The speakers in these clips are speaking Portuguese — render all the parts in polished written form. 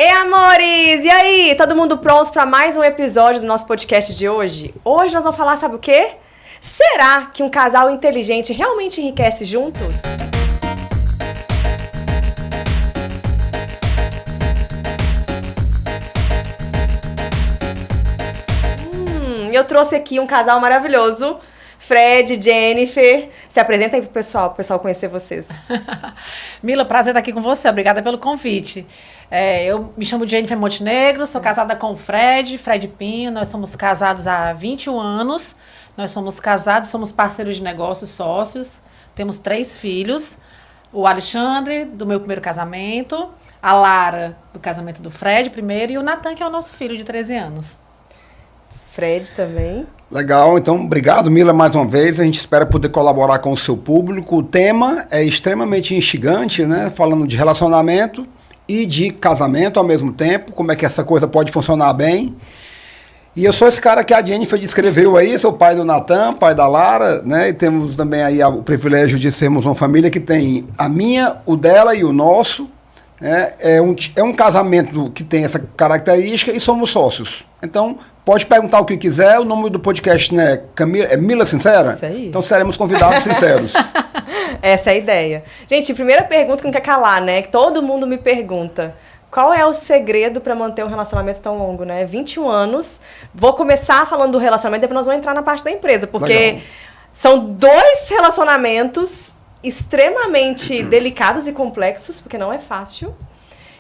Ei, amores! E aí? Todo mundo pronto para mais um episódio do nosso podcast de hoje? Hoje nós vamos falar, sabe o quê? Será que um casal inteligente realmente enriquece juntos? Eu trouxe aqui um casal maravilhoso, Fred e Jennifer. Se apresenta aí pro pessoal conhecer vocês. Mila, prazer estar aqui com você. Obrigada pelo convite. Eu me chamo Jennifer Montenegro, sou casada com o Fred Pinho. Nós somos casados há 21 anos. Nós somos casados, somos parceiros de negócios, sócios. Temos 3 filhos. O Alexandre, do meu primeiro casamento. A Lara, do casamento do Fred primeiro. E o Natan, que é o nosso filho de 13 anos. Fred também. Legal, então obrigado, Mila, mais uma vez. A gente espera poder colaborar com o seu público. O tema é extremamente instigante, né? Falando de relacionamento e de casamento ao mesmo tempo, como é que essa coisa pode funcionar bem. E eu sou esse cara que a Jennifer descreveu aí, sou pai do Natan, pai da Lara, né? E temos também aí o privilégio de sermos uma família que tem a minha, o dela e o nosso. É um casamento que tem essa característica e somos sócios. Então, pode perguntar o que quiser. O nome do podcast, né, é Mila Sincera? Isso aí. Então seremos convidados sinceros. Essa é a ideia. Gente, primeira pergunta que não quer calar, né? Que todo mundo me pergunta. Qual é o segredo para manter um relacionamento tão longo, né? 21 anos. Vou começar falando do relacionamento, depois nós vamos entrar na parte da empresa. Porque Legal. São 2 relacionamentos extremamente delicados e complexos, porque não é fácil.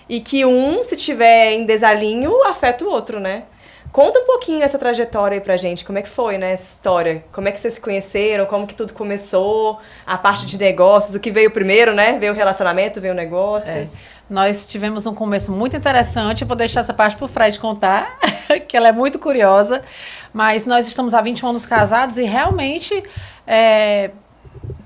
E que se tiver em desalinho, afeta o outro, né? Conta um pouquinho essa trajetória aí pra gente, como é que foi, né, essa história? Como é que vocês se conheceram, como que tudo começou, a parte de negócios, o que veio primeiro, né? Veio o relacionamento, veio o negócio. Nós tivemos um começo muito interessante, vou deixar essa parte pro Fred contar, que ela é muito curiosa, mas nós estamos há 21 anos casados e realmente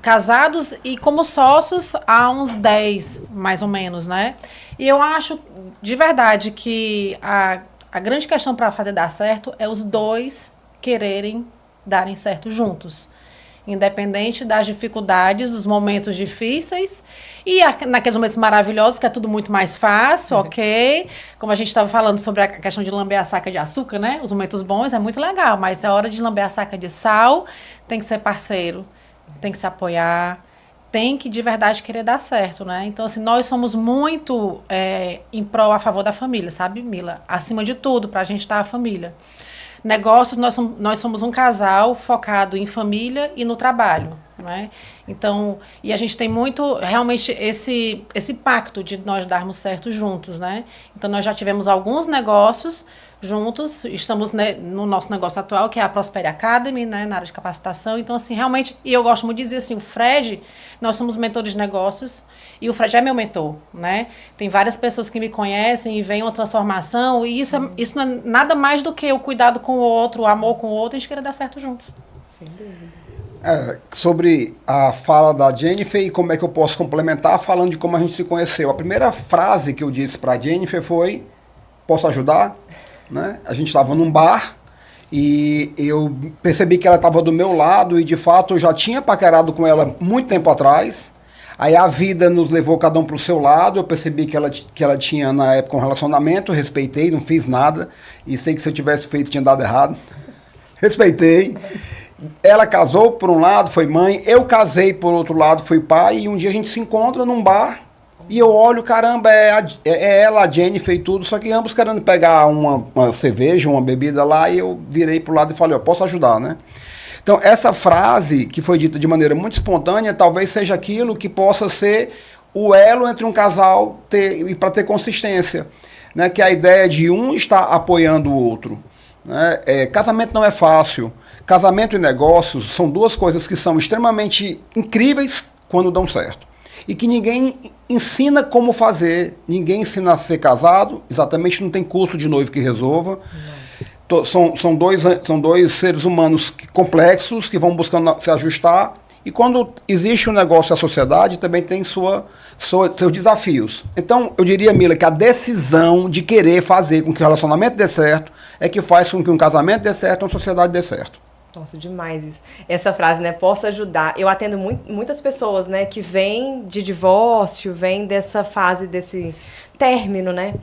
casados e como sócios há uns 10, mais ou menos, né? E eu acho, de verdade, que a grande questão para fazer dar certo é os 2 quererem darem certo juntos. Independente das dificuldades, dos momentos difíceis. E naqueles momentos maravilhosos, que é tudo muito mais fácil, ok? Como a gente estava falando sobre a questão de lamber a saca de açúcar, né? Os momentos bons é muito legal, mas a hora de lamber a saca de sal, tem que ser parceiro, tem que se apoiar, tem que de verdade querer dar certo, né? Então, assim, nós somos muito em prol, a favor da família, sabe, Mila? Acima de tudo, pra gente estar a família. Negócios, nós somos um casal focado em família e no trabalho, né? Então, e a gente tem muito, realmente, esse pacto de nós darmos certo juntos, né? Então, nós já tivemos alguns negócios juntos, estamos, né, no nosso negócio atual, que é a Prosper Academy, né, na área de capacitação. Então, assim, realmente, e eu gosto muito de dizer assim, o Fred, nós somos mentores de negócios, e o Fred é meu mentor, né? Tem várias pessoas que me conhecem e veem uma transformação, e isso não é nada mais do que o cuidado com o outro, o amor com o outro, e a gente querer dar certo juntos. Sem dúvida. Sobre a fala da Jennifer e como é que eu posso complementar falando de como a gente se conheceu. A primeira frase que eu disse para a Jennifer foi, posso ajudar? Né? A gente estava num bar e eu percebi que ela estava do meu lado e, de fato, eu já tinha paquerado com ela muito tempo atrás. Aí a vida nos levou cada um para o seu lado. Eu percebi que ela tinha, na época, um relacionamento. Respeitei, não fiz nada. E sei que se eu tivesse feito, tinha dado errado. Respeitei. Ela casou, por um lado, foi mãe. Eu casei, por outro lado, fui pai. E um dia a gente se encontra num bar. E eu olho, caramba, é ela, a Jennifer e tudo, só que ambos querendo pegar uma cerveja, uma bebida lá, e eu virei pro lado e falei, posso ajudar, né? Então, essa frase, que foi dita de maneira muito espontânea, talvez seja aquilo que possa ser o elo entre um casal e para ter consistência, né? Que é a ideia de um estar apoiando o outro. Né? Casamento não é fácil. Casamento e negócios são 2 coisas que são extremamente incríveis quando dão certo. E que ninguém ensina como fazer, ninguém ensina a ser casado, exatamente, não tem curso de noivo que resolva. São dois seres humanos complexos que vão buscando se ajustar. E quando existe um negócio e a sociedade, também tem seus desafios. Então, eu diria, Mila, que a decisão de querer fazer com que o relacionamento dê certo é que faz com que um casamento dê certo e uma sociedade dê certo. Nossa, demais isso. Essa frase, né? Posso ajudar. Eu atendo muitas pessoas, né? Que vêm de divórcio, vêm dessa fase, desse término, né?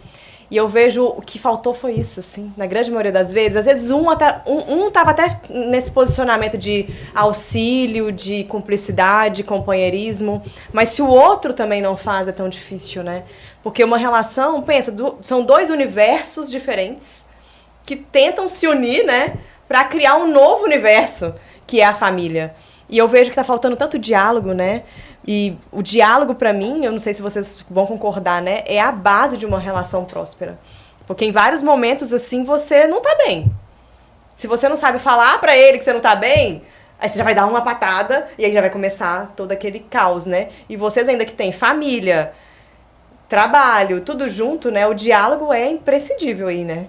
E eu vejo o que faltou foi isso, assim, na grande maioria das vezes. Às vezes um tava até nesse posicionamento de auxílio, de cumplicidade, companheirismo, mas se o outro também não faz, é tão difícil, né? Porque uma relação, pensa, são dois universos diferentes que tentam se unir, né, para criar um novo universo, que é a família. E eu vejo que tá faltando tanto diálogo, né? E o diálogo, para mim, eu não sei se vocês vão concordar, né? É a base de uma relação próspera. Porque em vários momentos, assim, você não tá bem. Se você não sabe falar para ele que você não tá bem, aí você já vai dar uma patada e aí já vai começar todo aquele caos, né? E vocês ainda que têm família, trabalho, tudo junto, né? O diálogo é imprescindível aí, né?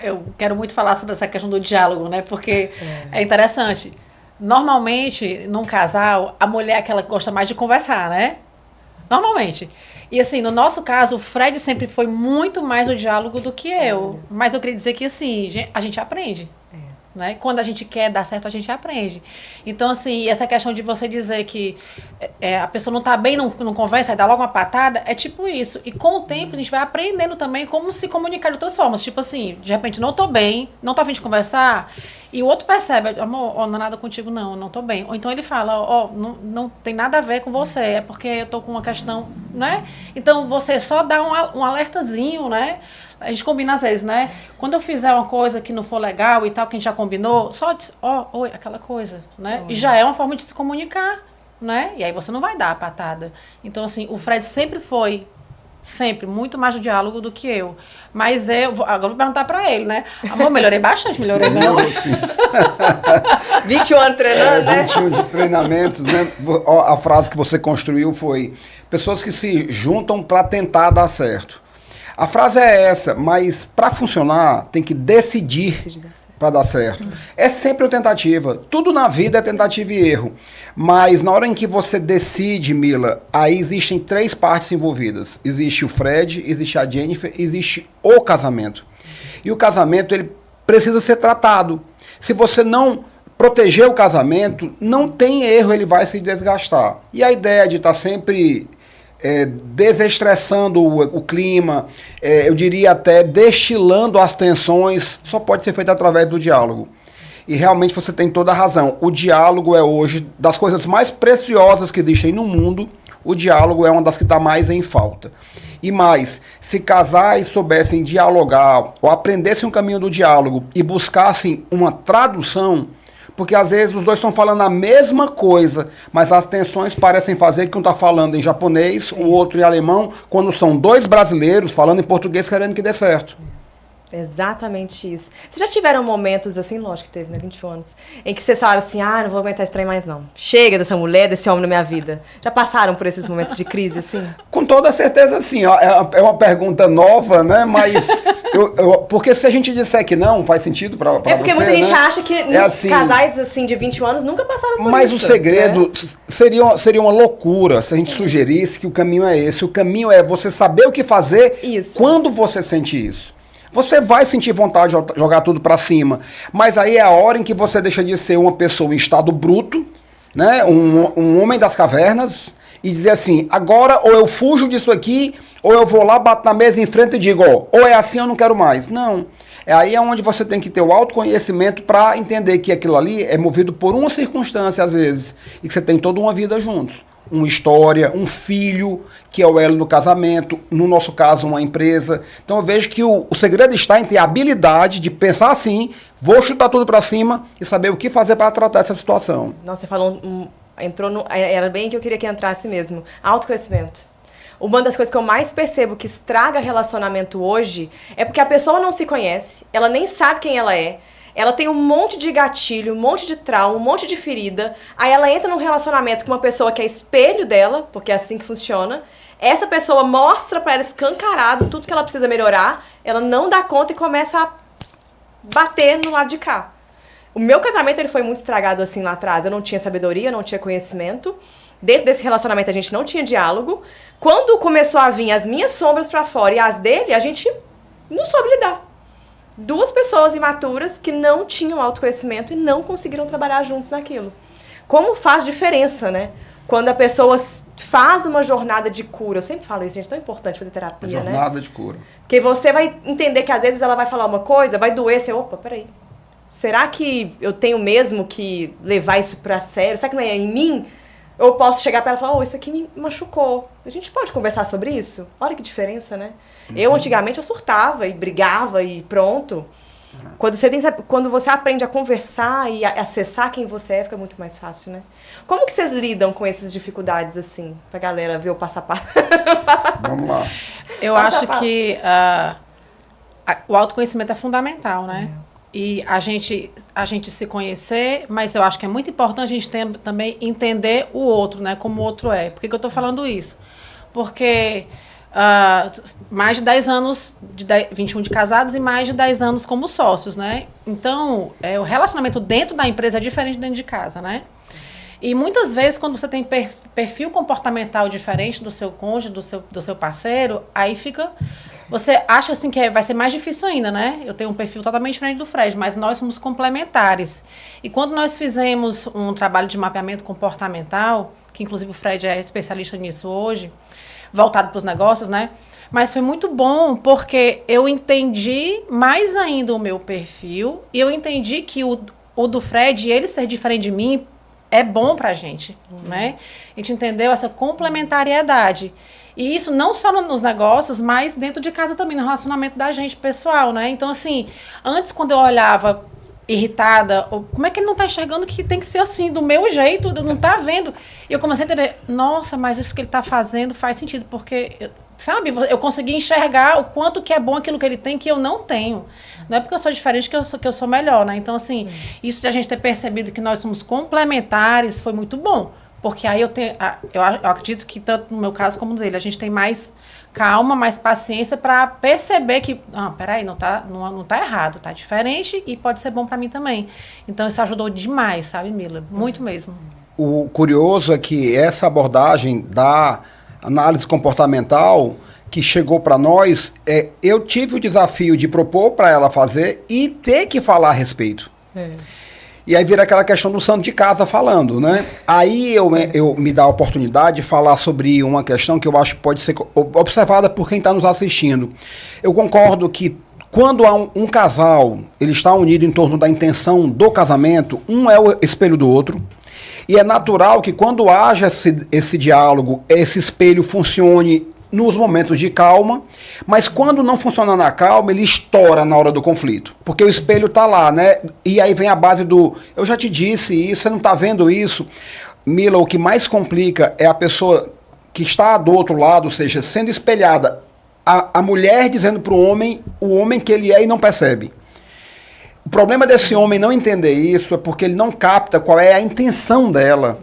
Eu quero muito falar sobre essa questão do diálogo, né? Porque é interessante. Normalmente, num casal, a mulher é aquela que gosta mais de conversar, né? Normalmente. E assim, no nosso caso, o Fred sempre foi muito mais o diálogo do que eu. Mas eu queria dizer que assim, a gente aprende. Né? Quando a gente quer dar certo, a gente aprende. Então, assim, essa questão de você dizer que a pessoa não tá bem, não conversa, aí dá logo uma patada, é tipo isso. E com o tempo, a gente vai aprendendo também como se comunicar de outras formas. Tipo assim, de repente, não tô bem, não tô a fim de conversar, e o outro percebe, amor, não é nada contigo não tô bem. Ou então ele fala, não tem nada a ver com você, é porque eu tô com uma questão, né? Então, você só dá um alertazinho, né? A gente combina às vezes, né? Quando eu fizer uma coisa que não for legal e tal, que a gente já combinou, só diz, oi, aquela coisa, né? E já é uma forma de se comunicar, né? E aí você não vai dar a patada. Então, assim, o Fred sempre foi, muito mais no diálogo do que eu. Mas agora eu vou perguntar pra ele, né? Amor, melhorei bastante, melhorei não. 21 anos treinando, né? 21 de treinamentos, né? A frase que você construiu foi: pessoas que se juntam para tentar dar certo. A frase é essa, mas para funcionar tem que decidir para dar certo. É sempre uma tentativa. Tudo na vida é tentativa e erro. Mas na hora em que você decide, Mila, aí existem 3 partes envolvidas. Existe o Fred, existe a Jennifer, existe o casamento. E o casamento, ele precisa ser tratado. Se você não proteger o casamento, não tem erro, ele vai se desgastar. E a ideia de estar sempre desestressando o clima, eu diria até destilando as tensões, só pode ser feito através do diálogo. E realmente você tem toda a razão. O diálogo é hoje, das coisas mais preciosas que existem no mundo, o diálogo é uma das que está mais em falta. E mais, se casais soubessem dialogar, ou aprendessem um caminho do diálogo e buscassem uma tradução, porque às vezes os dois estão falando a mesma coisa, mas as tensões parecem fazer que um está falando em japonês, o outro em alemão, quando são 2 brasileiros falando em português querendo que dê certo. Exatamente isso. Vocês já tiveram momentos assim, lógico que teve, né, 21 anos, em que vocês falaram assim, não vou aguentar esse trem mais não. Chega dessa mulher, desse homem na minha vida. Já passaram por esses momentos de crise, assim? Com toda certeza, sim. É uma pergunta nova, né, mas... porque se a gente disser que não, faz sentido para você, porque muita gente acha que assim, casais assim, de 21 anos nunca passaram por isso. Mas o segredo, né? seria uma loucura se a gente sugerisse que o caminho é esse. O caminho é você saber o que fazer quando você sente isso. Você vai sentir vontade de jogar tudo para cima, mas aí é a hora em que você deixa de ser uma pessoa em estado bruto, né? Um homem das cavernas, e dizer assim, agora ou eu fujo disso aqui, ou eu vou lá, bato na mesa em frente e digo, ou é assim, eu não quero mais. Não. Aí é onde você tem que ter o autoconhecimento para entender que aquilo ali é movido por uma circunstância, às vezes, e que você tem toda uma vida juntos. Uma história, um filho, que é o elo do casamento, no nosso caso, uma empresa. Então eu vejo que o segredo está em ter a habilidade de pensar assim, vou chutar tudo para cima e saber o que fazer para tratar essa situação. Nossa, você falou, era bem que eu queria que entrasse mesmo. Autoconhecimento. Uma das coisas que eu mais percebo que estraga relacionamento hoje é porque a pessoa não se conhece, ela nem sabe quem ela é, ela tem um monte de gatilho, um monte de trauma, um monte de ferida, aí ela entra num relacionamento com uma pessoa que é espelho dela, porque é assim que funciona, essa pessoa mostra pra ela escancarado tudo que ela precisa melhorar, ela não dá conta e começa a bater no lado de cá. O meu casamento ele foi muito estragado assim lá atrás, eu não tinha sabedoria, não tinha conhecimento, dentro desse relacionamento a gente não tinha diálogo, quando começou a vir as minhas sombras pra fora e as dele, a gente não soube lidar. 2 pessoas imaturas que não tinham autoconhecimento e não conseguiram trabalhar juntos naquilo. Como faz diferença, né? Quando a pessoa faz uma jornada de cura, eu sempre falo isso, gente, é tão importante fazer terapia, né? Jornada de cura. Porque você vai entender que às vezes ela vai falar uma coisa, vai doer, você, opa, peraí. Será que eu tenho mesmo que levar isso pra sério? Será que não é em mim? Eu posso chegar pra ela e falar, isso aqui me machucou. A gente pode conversar sobre isso? Olha que diferença, né? Eu, antigamente, eu surtava e brigava e pronto. Quando você aprende a conversar e a acessar quem você é, fica muito mais fácil, né? Como que vocês lidam com essas dificuldades, assim? Pra galera ver o passo a passo. Vamos lá. Eu acho que o autoconhecimento é fundamental, né? E a gente se conhecer, mas eu acho que é muito importante a gente também entender o outro, né? Como o outro é. Por que eu estou falando isso? Porque mais de 10 anos, 21 de casados e mais de 10 anos como sócios, né? Então, o relacionamento dentro da empresa é diferente dentro de casa, né? E muitas vezes, quando você tem perfil comportamental diferente do seu cônjuge, do seu parceiro, aí fica... Você acha assim que vai ser mais difícil ainda, né? Eu tenho um perfil totalmente diferente do Fred, mas nós somos complementares. E quando nós fizemos um trabalho de mapeamento comportamental, que inclusive o Fred é especialista nisso hoje, voltado para os negócios, né? Mas foi muito bom porque eu entendi mais ainda o meu perfil e eu entendi que o do Fred, ele ser diferente de mim, é bom pra gente, né? A gente entendeu essa complementariedade. E isso não só nos negócios, mas dentro de casa também, no relacionamento da gente pessoal, né? Então, assim, antes quando eu olhava irritada, como é que ele não tá enxergando que tem que ser assim, do meu jeito, não tá vendo? E eu comecei a entender, nossa, mas isso que ele tá fazendo faz sentido, porque, sabe, eu consegui enxergar o quanto que é bom aquilo que ele tem que eu não tenho. Não é porque eu sou diferente que eu sou melhor, né? Então, assim, isso de a gente ter percebido que nós somos complementares foi muito bom. Porque aí eu acredito que tanto no meu caso como no dele, a gente tem mais calma, mais paciência para perceber que, peraí, não tá errado, tá diferente e pode ser bom para mim também. Então isso ajudou demais, sabe, Mila? Muito mesmo. O curioso é que essa abordagem da análise comportamental que chegou para nós, eu tive o desafio de propor para ela fazer e ter que falar a respeito. E aí vira aquela questão do santo de casa falando, né? Aí eu me dá a oportunidade de falar sobre uma questão que eu acho que pode ser observada por quem está nos assistindo. Eu concordo que quando há um casal, ele está unido em torno da intenção do casamento, um é o espelho do outro. E é natural que quando haja esse diálogo, esse espelho funcione nos momentos de calma, mas quando não funciona na calma, ele estoura na hora do conflito, porque o espelho tá lá, né? E aí vem a base do, eu já te disse isso, você não tá vendo isso. Mila, o que mais complica é a pessoa que está do outro lado, ou seja, sendo espelhada, a mulher dizendo pro homem, o homem que ele é e não percebe. O problema desse homem não entender isso é porque ele não capta qual é a intenção dela.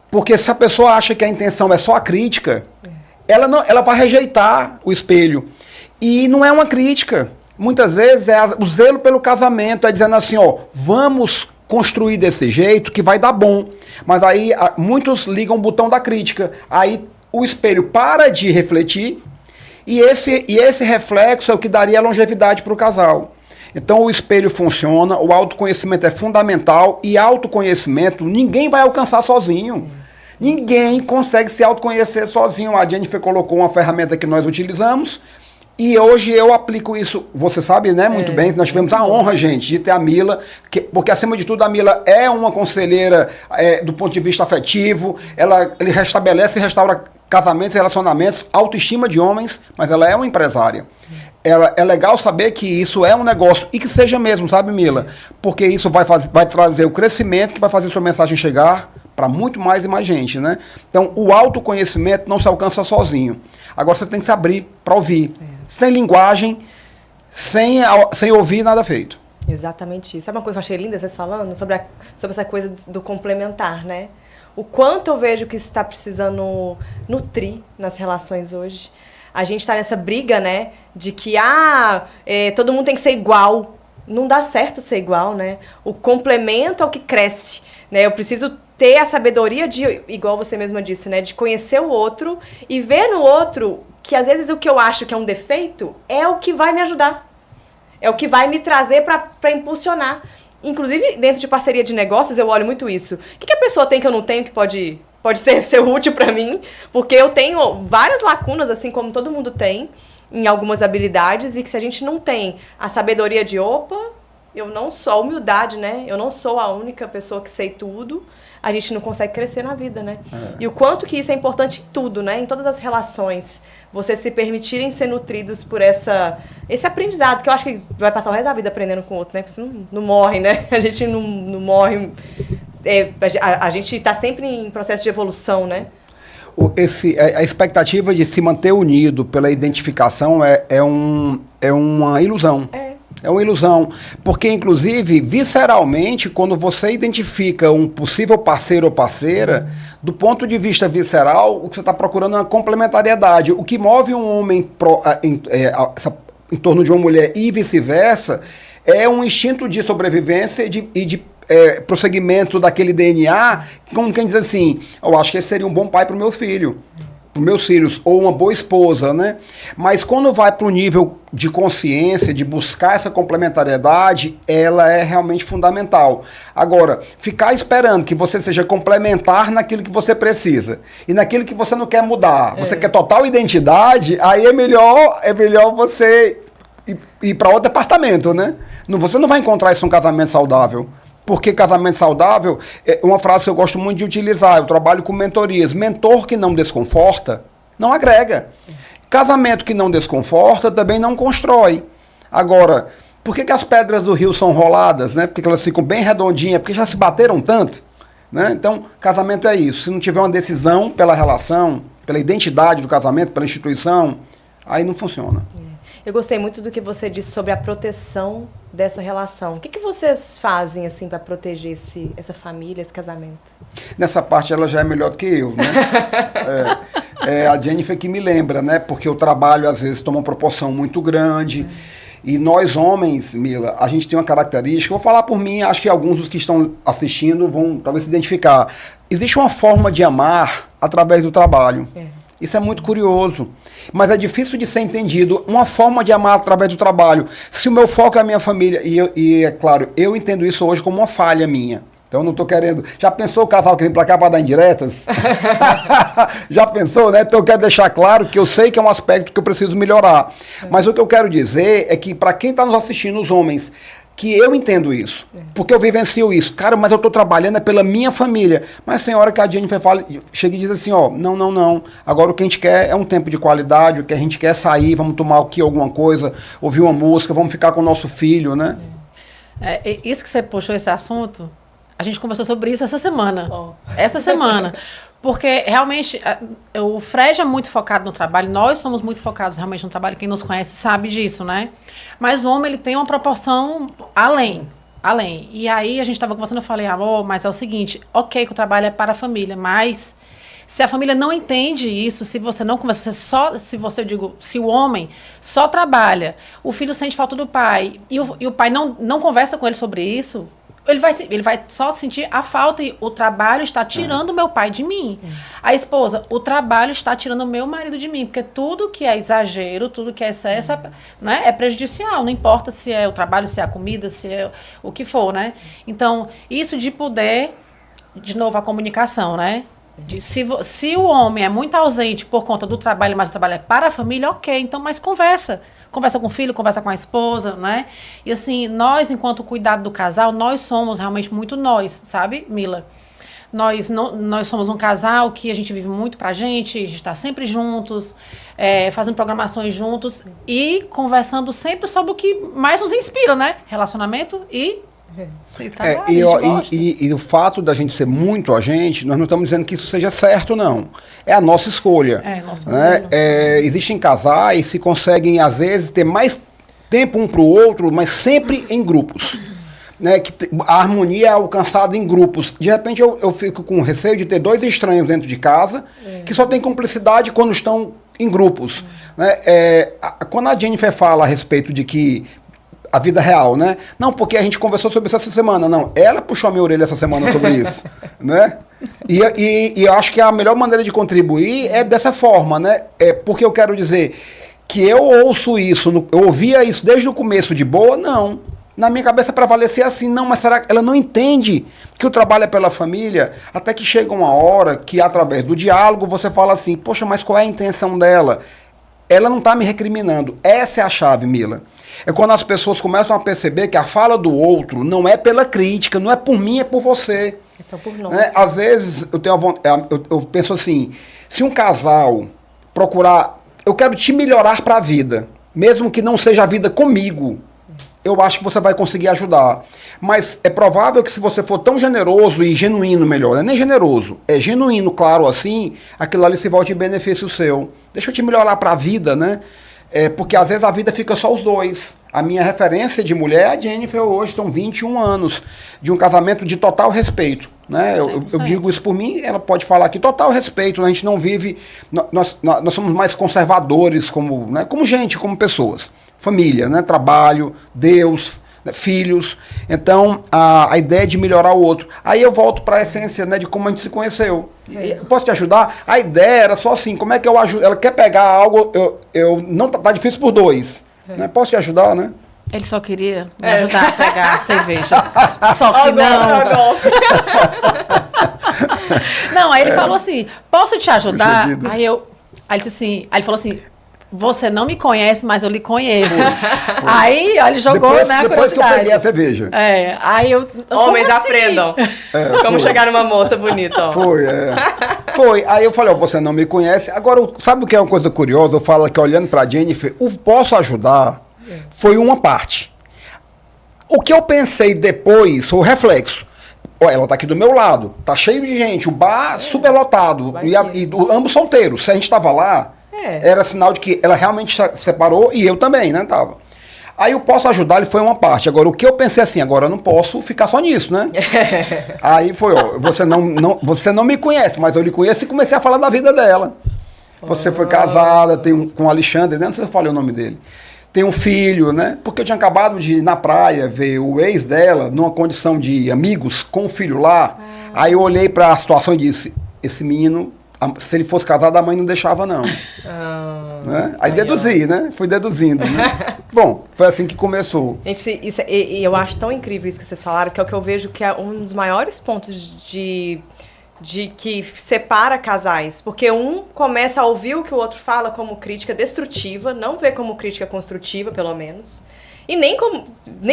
Porque se a pessoa acha que a intenção é só a crítica, ela vai rejeitar o espelho. E não é uma crítica. Muitas vezes é o zelo pelo casamento, é dizendo assim, vamos construir desse jeito que vai dar bom. Mas aí muitos ligam o botão da crítica. Aí o espelho para de refletir e esse reflexo é o que daria longevidade para o casal. Então o espelho funciona, o autoconhecimento é fundamental e autoconhecimento ninguém vai alcançar sozinho. Ninguém consegue se autoconhecer sozinho. A Jennifer colocou uma ferramenta que nós utilizamos e hoje eu aplico isso. Você sabe, né, muito bem, nós tivemos a honra, gente, de ter a Mila, porque acima de tudo a Mila é uma conselheira do ponto de vista afetivo, ele restabelece e restaura casamentos e relacionamentos, autoestima de homens, mas ela é uma empresária. É legal saber que isso é um negócio e que seja mesmo, sabe, Mila? Porque isso vai trazer o crescimento que vai fazer sua mensagem chegar para muito mais e mais gente, né? Então, o autoconhecimento não se alcança sozinho. Agora, você tem que se abrir para ouvir. Sem linguagem, sem ouvir, nada feito. Exatamente isso. Sabe uma coisa que eu achei linda vocês falando? Sobre essa coisa do complementar, né? O quanto eu vejo que isso está precisando nutrir nas relações hoje. A gente está nessa briga, né? De que, todo mundo tem que ser igual. Não dá certo ser igual, né? O complemento é o que cresce, né? Eu preciso ter a sabedoria de, igual você mesma disse, né? De conhecer o outro e ver no outro que às vezes o que eu acho que é um defeito é o que vai me ajudar. É o que vai me trazer para impulsionar. Inclusive, dentro de parceria de negócios, eu olho muito isso. O que a pessoa tem que eu não tenho que pode pode ser útil para mim, porque eu tenho várias lacunas, assim como todo mundo tem, em algumas habilidades, e que se a gente não tem a sabedoria de eu não sou, a humildade, né? Eu não sou a única pessoa que sei tudo, a gente não consegue crescer na vida, né? E o quanto que isso é importante em tudo, né? Em todas as relações. Vocês se permitirem ser nutridos por esse aprendizado, que eu acho que vai passar o resto da vida aprendendo com o outro, né? Porque você não morre, né? A gente não morre. A gente está sempre em processo de evolução, né? A expectativa de se manter unido pela identificação é uma ilusão. É uma ilusão, porque inclusive, visceralmente, quando você identifica um possível parceiro ou parceira, do ponto de vista visceral, o que você está procurando é uma complementariedade. O que move um homem em torno de uma mulher e vice-versa é um instinto de sobrevivência e de prosseguimento daquele DNA, como quem diz assim, eu acho que esse seria um bom pai para o meu filho. Meus filhos, ou uma boa esposa, né? Mas quando vai para o nível de consciência, de buscar essa complementariedade, ela é realmente fundamental. Agora, ficar esperando que você seja complementar naquilo que você precisa e naquilo que você não quer mudar, você quer total identidade, aí é melhor você ir para outro departamento, né? Você não vai encontrar isso num casamento saudável. Porque casamento saudável é uma frase que eu gosto muito de utilizar. Eu trabalho com mentorias. Mentor que não desconforta, não agrega. Casamento que não desconforta também não constrói. Agora, por que as pedras do rio são roladas, né? Porque elas ficam bem redondinhas, porque já se bateram tanto, né? Então, casamento é isso. Se não tiver uma decisão pela relação, pela identidade do casamento, pela instituição, aí não funciona. Eu gostei muito do que você disse sobre a proteção dessa relação. O que vocês fazem assim para proteger essa família, esse casamento? Nessa parte ela já é melhor do que eu, né? A Jennifer que me lembra, né? Porque o trabalho às vezes toma uma proporção muito grande. E nós homens, Mila, a gente tem uma característica, vou falar por mim, acho que alguns dos que estão assistindo vão talvez se identificar. Existe uma forma de amar através do trabalho. Isso é muito curioso, mas é difícil de ser entendido. Uma forma de amar através do trabalho. Se o meu foco é a minha família, e é claro, eu entendo isso hoje como uma falha minha. Então eu não estou querendo... Já pensou o casal que vem para cá para dar indiretas? Já pensou, né? Então eu quero deixar claro que eu sei que é um aspecto que eu preciso melhorar. Mas o que eu quero dizer é que para quem está nos assistindo, os homens, que eu entendo isso, porque eu vivencio isso. Cara, mas eu estou trabalhando pela minha família. Mas tem hora que a Jennifer chega e diz assim, não. Agora o que a gente quer é um tempo de qualidade, o que a gente quer é sair, vamos tomar aqui alguma coisa, ouvir uma música, vamos ficar com o nosso filho, né? Isso que você puxou esse assunto, a gente conversou sobre isso essa semana. Essa semana. Porque, realmente, o Fred é muito focado no trabalho, nós somos muito focados realmente no trabalho, quem nos conhece sabe disso, né? Mas o homem, ele tem uma proporção além. E aí, a gente estava conversando, eu falei, amor, mas é o seguinte, ok que o trabalho é para a família, mas se a família não entende isso, se você não conversa, se o homem só trabalha, o filho sente falta do pai, e o pai não conversa com ele sobre isso, ele vai só sentir a falta e o trabalho está tirando o meu pai de mim. A esposa, o trabalho está tirando o meu marido de mim, porque tudo que é exagero, tudo que é excesso é prejudicial, não importa se é o trabalho, se é a comida, se é o que for, né? Então, isso de poder, de novo, a comunicação, né? Se o homem é muito ausente por conta do trabalho, mas o trabalho é para a família, ok, então, mas conversa com o filho, conversa com a esposa, né? E assim, nós, enquanto cuidado do casal, nós somos realmente muito nós, sabe, Mila? Nós somos um casal que a gente vive muito pra gente, a gente tá sempre juntos, fazendo programações juntos e conversando sempre sobre o que mais nos inspira, né? Relacionamento e e o fato da gente ser muito a gente, nós não estamos dizendo que isso seja certo, não. É a nossa escolha. Né? Existem casais que conseguem, às vezes, ter mais tempo um para o outro, mas sempre em grupos. Né? Que a harmonia é alcançada em grupos. De repente, eu fico com receio de ter dois estranhos dentro de casa que só tem cumplicidade quando estão em grupos. Né? Quando a Jennifer fala a respeito de que a vida real, né? Não, porque a gente conversou sobre isso essa semana. Não, ela puxou a minha orelha essa semana sobre isso, né? E eu acho que a melhor maneira de contribuir é dessa forma, né? Porque eu quero dizer que eu ouço isso, eu ouvia isso desde o começo de boa, não. Na minha cabeça prevalecia assim, não, mas será que ela não entende que o trabalho é pela família? Até que chega uma hora que, através do diálogo, você fala assim, poxa, mas qual é a intenção dela? Ela não está me recriminando. Essa é a chave, Mila. É quando as pessoas começam a perceber que a fala do outro não é pela crítica, não é por mim, é por você. Então, por nós. Né? Às vezes, eu penso assim, se um casal procurar, eu quero te melhorar para a vida, mesmo que não seja a vida comigo, eu acho que você vai conseguir ajudar. Mas é provável que se você for tão generoso e genuíno, melhor, não é nem generoso, é genuíno, claro, assim, aquilo ali se volte em benefício seu. Deixa eu te melhorar para a vida, né? Porque às vezes a vida fica só os dois. A minha referência de mulher é a Jennifer hoje, são 21 anos de um casamento de total respeito. Né? Eu digo isso por mim, ela pode falar aqui, total respeito, né? A gente não vive, nós somos mais conservadores como, né? Como gente, como pessoas. Família, né? Trabalho, Deus, né? Filhos. Então, a ideia de melhorar o outro. Aí eu volto para a essência, né? De como a gente se conheceu. Posso te ajudar? A ideia era só assim, como é que eu ajudo? Ela quer pegar algo, não tá difícil por dois. Né? Posso te ajudar, né? Ele só queria me ajudar a pegar a cerveja. Só que não, aí ele falou assim, posso te ajudar? Aí ele disse assim, aí ele falou assim, você não me conhece, mas eu lhe conheço. Aí ele jogou, depois, né, a depois que eu curiosidade. peguei a cerveja. Aí eu... Homens assim? aprendam. Como chegar numa moça bonita, ó. Foi. Aí eu falei, você não me conhece. Agora, sabe o que é uma coisa curiosa? Eu falo que olhando pra Jennifer, o posso ajudar foi uma parte. O que eu pensei depois foi o reflexo. Ela tá aqui do meu lado, tá cheio de gente, o bar super lotado, e ambos solteiros. Se a gente tava lá, era sinal de que ela realmente se separou e eu também, né, tava. Aí o posso ajudar, ele foi uma parte. Agora, o que eu pensei assim, agora eu não posso ficar só nisso, né? Aí foi, você não me conhece, mas eu lhe conheço e comecei a falar da vida dela. Você foi casada, com o Alexandre, né? Não sei se eu falei o nome dele. Tem um filho, né? Porque eu tinha acabado de ir na praia ver o ex dela, numa condição de amigos, com o filho lá. Aí eu olhei para a situação e disse, esse menino, se ele fosse casado, a mãe não deixava, não. Né? Aí deduzi, né? Fui deduzindo, né? Bom, foi assim que começou. Gente, e eu acho tão incrível isso que vocês falaram, que é o que eu vejo que é um dos maiores pontos de que separa casais. Porque um começa a ouvir o que o outro fala como crítica destrutiva, não vê como crítica construtiva, pelo menos. E nem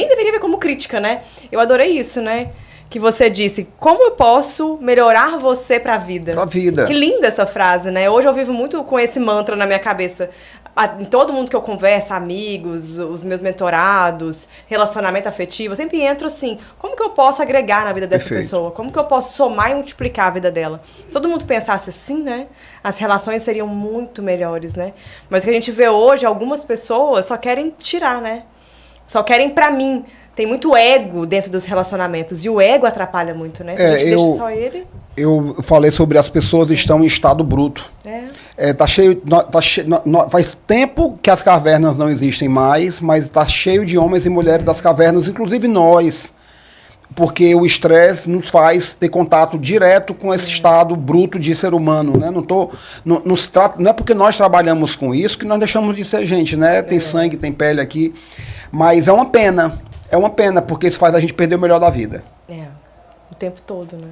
deveria ver como crítica, né? Eu adorei isso, né? Que você disse, como eu posso melhorar você pra vida? Pra vida. Que linda essa frase, né? Hoje eu vivo muito com esse mantra na minha cabeça. Em todo mundo que eu converso, amigos, os meus mentorados, relacionamento afetivo, eu sempre entro assim, como que eu posso agregar na vida dessa pessoa? Como que eu posso somar e multiplicar a vida dela? Se todo mundo pensasse assim, né? As relações seriam muito melhores, né? Mas o que a gente vê hoje, algumas pessoas só querem tirar, né? Só querem pra mim. Tem muito ego dentro dos relacionamentos. E o ego atrapalha muito, né? Se a gente deixa só ele... Eu falei sobre as pessoas que estão em estado bruto. Tá cheio... faz tempo que as cavernas não existem mais, mas tá cheio de homens e mulheres das cavernas, inclusive nós. Porque o estresse nos faz ter contato direto com esse estado bruto de ser humano, né? Não é porque nós trabalhamos com isso que nós deixamos de ser gente, né? Tem sangue, tem pele aqui. Mas é uma pena. É uma pena, porque isso faz a gente perder o melhor da vida. O tempo todo, né?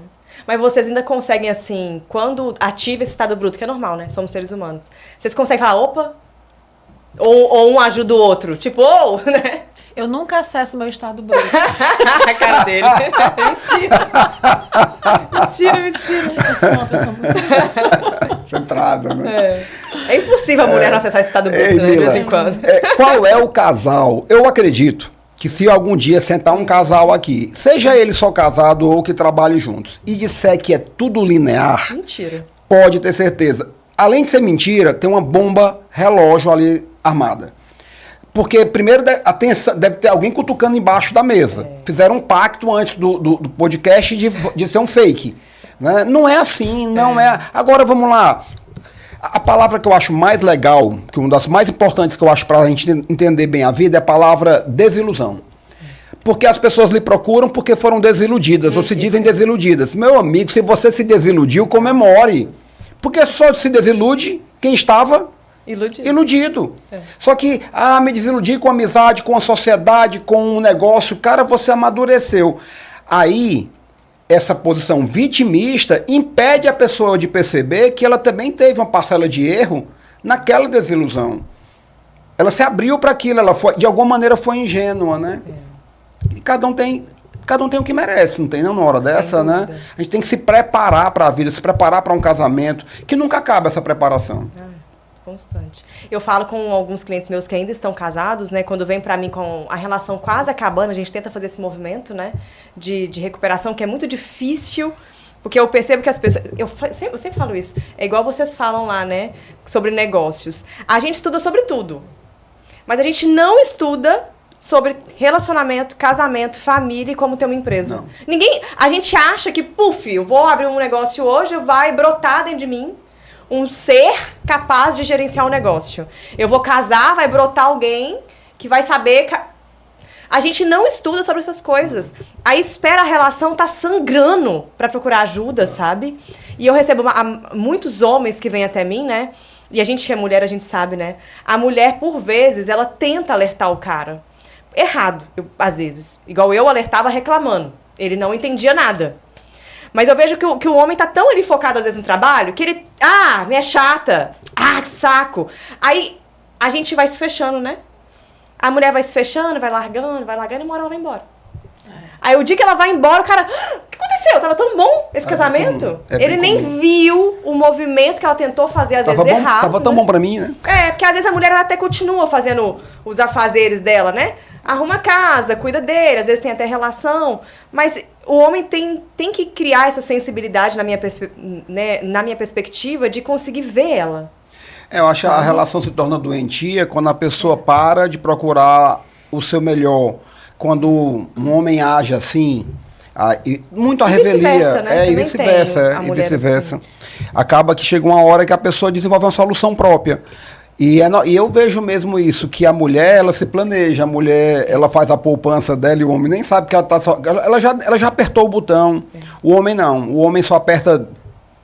Mas vocês ainda conseguem, assim, quando ativa esse estado bruto, que é normal, né? Somos seres humanos. Vocês conseguem falar, opa? Ou um ajuda o outro? Tipo, né? Eu nunca acesso o meu estado bruto. A cara dele. Mentira. Eu sou uma pessoa muito... Centrada, né? É impossível a mulher não acessar esse estado bruto, né? Mila, De vez em quando. Qual é o casal? Eu acredito que se algum dia sentar um casal aqui, seja ele só casado ou que trabalhe juntos, e disser que é tudo linear, mentira. Pode ter certeza. Além de ser mentira, tem uma bomba relógio ali armada. Porque primeiro deve ter alguém cutucando embaixo da mesa. Fizeram um pacto antes do podcast de ser um fake. Né? Não é assim, não é. Agora vamos lá. A palavra que eu acho mais legal, que uma das mais importantes que eu acho para a gente entender bem a vida, é a palavra desilusão. Porque as pessoas lhe procuram porque foram desiludidas, ou se dizem desiludidas. Meu amigo, se você se desiludiu, comemore. Porque só se desilude quem estava Iludido. Só que, me desiludi com a amizade, com a sociedade, com o negócio. Cara, você amadureceu. Aí, essa posição vitimista impede a pessoa de perceber que ela também teve uma parcela de erro naquela desilusão. Ela se abriu para aquilo, ela foi, de alguma maneira foi ingênua, né? E cada um tem o que merece, não tem não na hora dessa, né? A gente tem que se preparar para a vida, se preparar para um casamento, que nunca acaba essa preparação. Constante. Eu falo com alguns clientes meus que ainda estão casados, né? Quando vem para mim com a relação quase acabando, a gente tenta fazer esse movimento, né? De recuperação, que é muito difícil, porque eu percebo que as pessoas... Eu sempre falo isso. É igual vocês falam lá, né? Sobre negócios. A gente estuda sobre tudo. Mas a gente não estuda sobre relacionamento, casamento, família e como ter uma empresa. Não. A gente acha que, eu vou abrir um negócio hoje, vai brotar dentro de mim um ser capaz de gerenciar um negócio. Eu vou casar, vai brotar alguém que vai saber... A gente não estuda sobre essas coisas. Aí espera a relação tá sangrando para procurar ajuda, sabe? E eu recebo muitos homens que vêm até mim, né? E a gente que é mulher, a gente sabe, né? A mulher, por vezes, ela tenta alertar o cara. Errado, às vezes. Igual eu alertava reclamando. Ele não entendia nada. Mas eu vejo que o homem tá tão ali focado, às vezes, no trabalho, que ele... me é chata. Que saco. Aí a gente vai se fechando, né? A mulher vai se fechando, vai largando, e uma hora ela vai embora. Aí o dia que ela vai embora, o cara... O que aconteceu? Tava tão bom esse casamento? Ele nem viu o movimento que ela tentou fazer, às vezes, errado. Tava tão bom pra mim, né? Porque às vezes a mulher ela até continua fazendo os afazeres dela, né? Arruma a casa, cuida dele, às vezes tem até relação. Mas o homem tem que criar essa sensibilidade na minha perspectiva de conseguir ver ela. Eu acho que a relação se torna doentia quando a pessoa para de procurar o seu melhor. Quando um homem age assim, muito a revelia, né? E vice-versa. Assim. Acaba que chega uma hora que a pessoa desenvolve uma solução própria. E eu vejo mesmo isso, que a mulher, ela se planeja, a mulher, ela faz a poupança dela e o homem nem sabe que ela tá só... Ela já apertou o botão. O homem não. O homem só aperta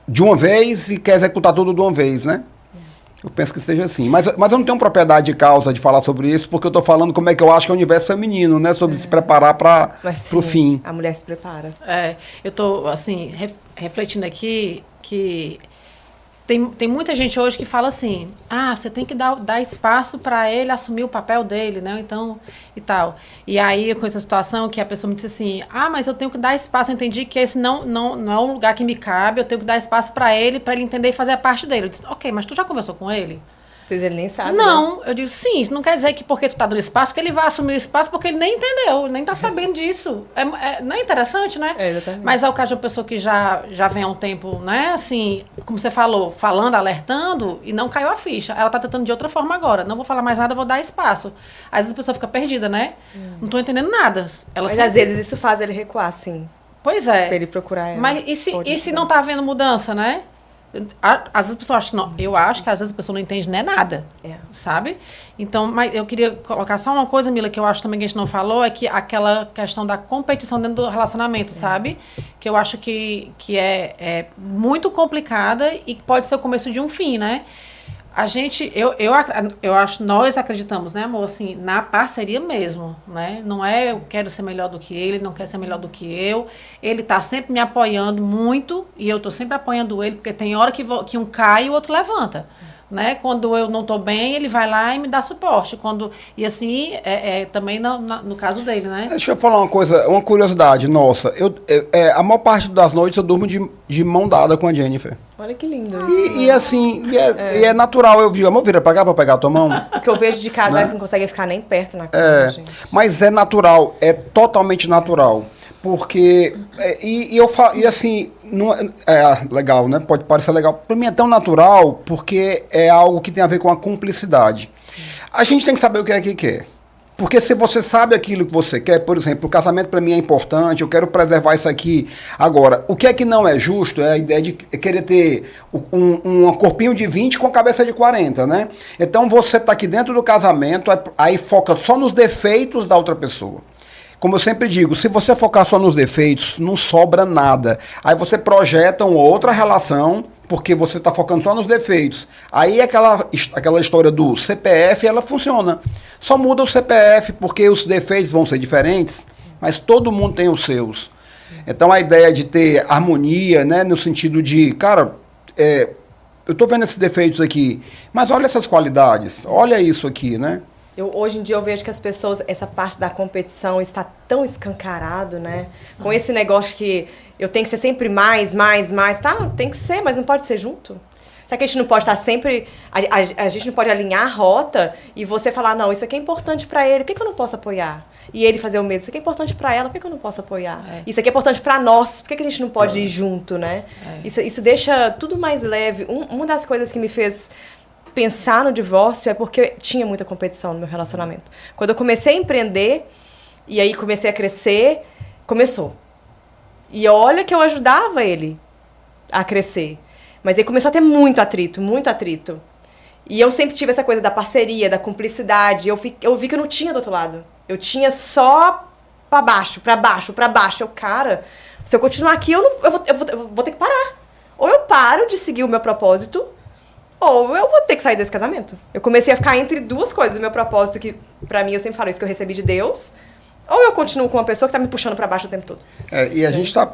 de uma vez e quer executar tudo de uma vez, né? Eu penso que seja assim. Mas eu não tenho propriedade de causa de falar sobre isso, porque eu estou falando como é que eu acho que é o universo feminino, né? Sobre se preparar para o fim. A mulher se prepara. Eu estou, assim, refletindo aqui que tem muita gente hoje que fala assim, você tem que dar espaço para ele assumir o papel dele, né? Então, e tal. E aí, com essa situação que a pessoa me disse assim, mas eu tenho que dar espaço, eu entendi que esse não é um lugar que me cabe, eu tenho que dar espaço para ele entender e fazer a parte dele. Eu disse, ok, mas tu já conversou com ele? Ele nem sabe. Não, né? Eu digo, sim, isso não quer dizer que porque tu tá dando espaço, que ele vai assumir o espaço, porque ele nem entendeu, nem tá sabendo disso. Não é interessante, né? Exatamente. Mas é o caso de uma pessoa que já vem há um tempo, né, assim, como você falou, falando, alertando, e não caiu a ficha. Ela tá tentando de outra forma agora. Não vou falar mais nada, vou dar espaço. Às vezes a pessoa fica perdida, né? Não tô entendendo nada. Mas às vezes isso faz ele recuar, sim. Pois é. Pra ele procurar ela. Mas e se não tá havendo mudança, né? Às vezes a pessoa acha que não, eu acho que às vezes a pessoa não entende nem nada, sabe? Então, mas eu queria colocar só uma coisa, Mila, que eu acho também que a gente não falou, é que aquela questão da competição dentro do relacionamento, sabe? Que eu acho que é muito complicada e que pode ser o começo de um fim, né? A gente, eu acho, nós acreditamos, né, amor, assim, na parceria mesmo, né? Não é eu quero ser melhor do que ele não quer ser melhor do que eu. Ele tá sempre me apoiando muito e eu tô sempre apoiando ele, porque tem hora que um cai e o outro levanta. Né? Quando eu não estou bem, ele vai lá e me dá suporte. E assim, também no caso dele, né? Deixa eu falar uma coisa, uma curiosidade nossa. A maior parte das noites eu durmo de mão dada com a Jennifer. Olha que lindo. E assim, é natural. Eu vi, amor, vira pra cá pra pegar a tua mão. O que eu vejo de casais que não conseguem ficar nem perto na cama, gente. Mas é natural, é totalmente natural. Porque, e assim, não legal, né? Pode parecer legal. Para mim é tão natural porque é algo que tem a ver com a cumplicidade. A gente tem que saber o que é que quer. Porque se você sabe aquilo que você quer, por exemplo, o casamento para mim é importante, eu quero preservar isso aqui. Agora, o que é que não é justo é a ideia de querer ter um corpinho de 20 com a cabeça de 40, né? Então você está aqui dentro do casamento, aí foca só nos defeitos da outra pessoa. Como eu sempre digo, se você focar só nos defeitos, não sobra nada. Aí você projeta uma outra relação porque você está focando só nos defeitos. Aí aquela história do CPF, ela funciona. Só muda o CPF, porque os defeitos vão ser diferentes, mas todo mundo tem os seus. Então a ideia de ter harmonia, né, no sentido de, cara, eu estou vendo esses defeitos aqui, mas olha essas qualidades, olha isso aqui, né? Hoje em dia eu vejo que as pessoas, essa parte da competição está tão escancarado, né? Com esse negócio que eu tenho que ser sempre mais, tá? Tem que ser, mas não pode ser junto. Será que a gente não pode estar sempre... A gente não pode alinhar a rota e você falar, não, isso aqui é importante para ele, por que eu não posso apoiar? E ele fazer o mesmo, isso aqui é importante para ela, por que eu não posso apoiar? Isso aqui é importante para nós, por que a gente não pode ir junto, né? Isso deixa tudo mais leve. Uma das coisas que me fez pensar no divórcio é porque tinha muita competição no meu relacionamento. Quando eu comecei a empreender, e aí comecei a crescer, começou. E olha que eu ajudava ele a crescer. Mas aí começou a ter muito atrito, muito atrito. E eu sempre tive essa coisa da parceria, da cumplicidade. Eu vi que eu não tinha do outro lado. Eu tinha só pra baixo, pra baixo, pra baixo. Cara, se eu continuar aqui, eu vou ter que parar. Ou eu paro de seguir o meu propósito, ou eu vou ter que sair desse casamento. Eu comecei a ficar entre duas coisas. O meu propósito, que pra mim, eu sempre falo isso, que eu recebi de Deus. Ou eu continuo com uma pessoa que tá me puxando pra baixo o tempo todo. E a gente tá...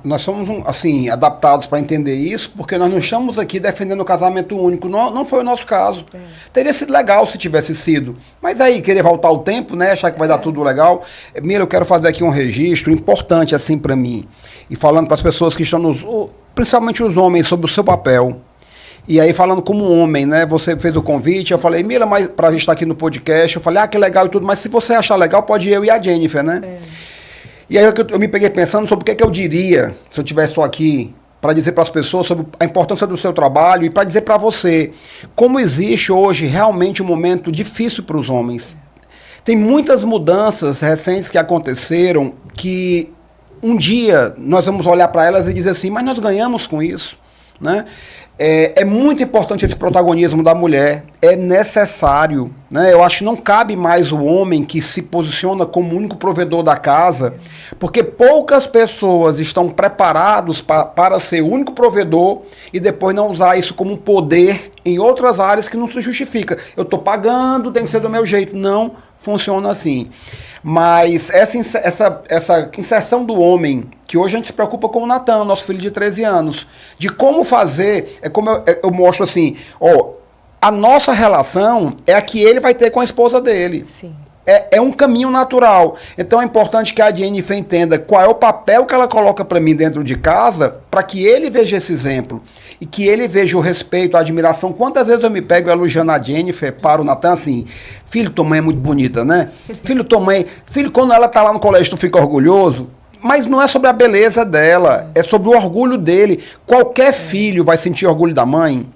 Nós somos, assim, adaptados para entender isso, porque nós não estamos aqui defendendo o casamento único. Não foi o nosso caso. Teria sido legal se tivesse sido. Mas aí, querer voltar o tempo, né? Achar que vai dar tudo legal. Mira, eu quero fazer aqui um registro importante, assim, para mim. E falando para as pessoas que estão principalmente os homens, sobre o seu papel. E aí, falando como homem, né? Você fez o convite, eu falei, Mira, mas para estar aqui no podcast, eu falei, que legal e tudo, mas se você achar legal, pode ir eu e a Jennifer, né? E aí eu me peguei pensando sobre o que eu diria, se eu estivesse só aqui, para dizer para as pessoas sobre a importância do seu trabalho e para dizer para você como existe hoje realmente um momento difícil para os homens. Tem muitas mudanças recentes que aconteceram que um dia nós vamos olhar para elas e dizer assim, mas nós ganhamos com isso, né? É muito importante esse protagonismo da mulher, é necessário, né? Eu acho que não cabe mais o homem que se posiciona como único provedor da casa, porque poucas pessoas estão preparados para ser o único provedor e depois não usar isso como um poder em outras áreas que não se justifica. Eu estou pagando, tem que ser do meu jeito. Não funciona assim. Mas essa inserção do homem, que hoje a gente se preocupa com o Natan, nosso filho de 13 anos, de como fazer, é como eu mostro assim, a nossa relação é a que ele vai ter com a esposa dele. Sim. É um caminho natural. Então é importante que a Jennifer entenda qual é o papel que ela coloca para mim dentro de casa, para que ele veja esse exemplo. E que ele veja o respeito, a admiração. Quantas vezes eu me pego elogiando a Jennifer para o Natan assim, filho, tua mãe é muito bonita, né? Filho, quando ela tá lá no colégio, tu fica orgulhoso. Mas não é sobre a beleza dela, é sobre o orgulho dele. Qualquer filho vai sentir orgulho da mãe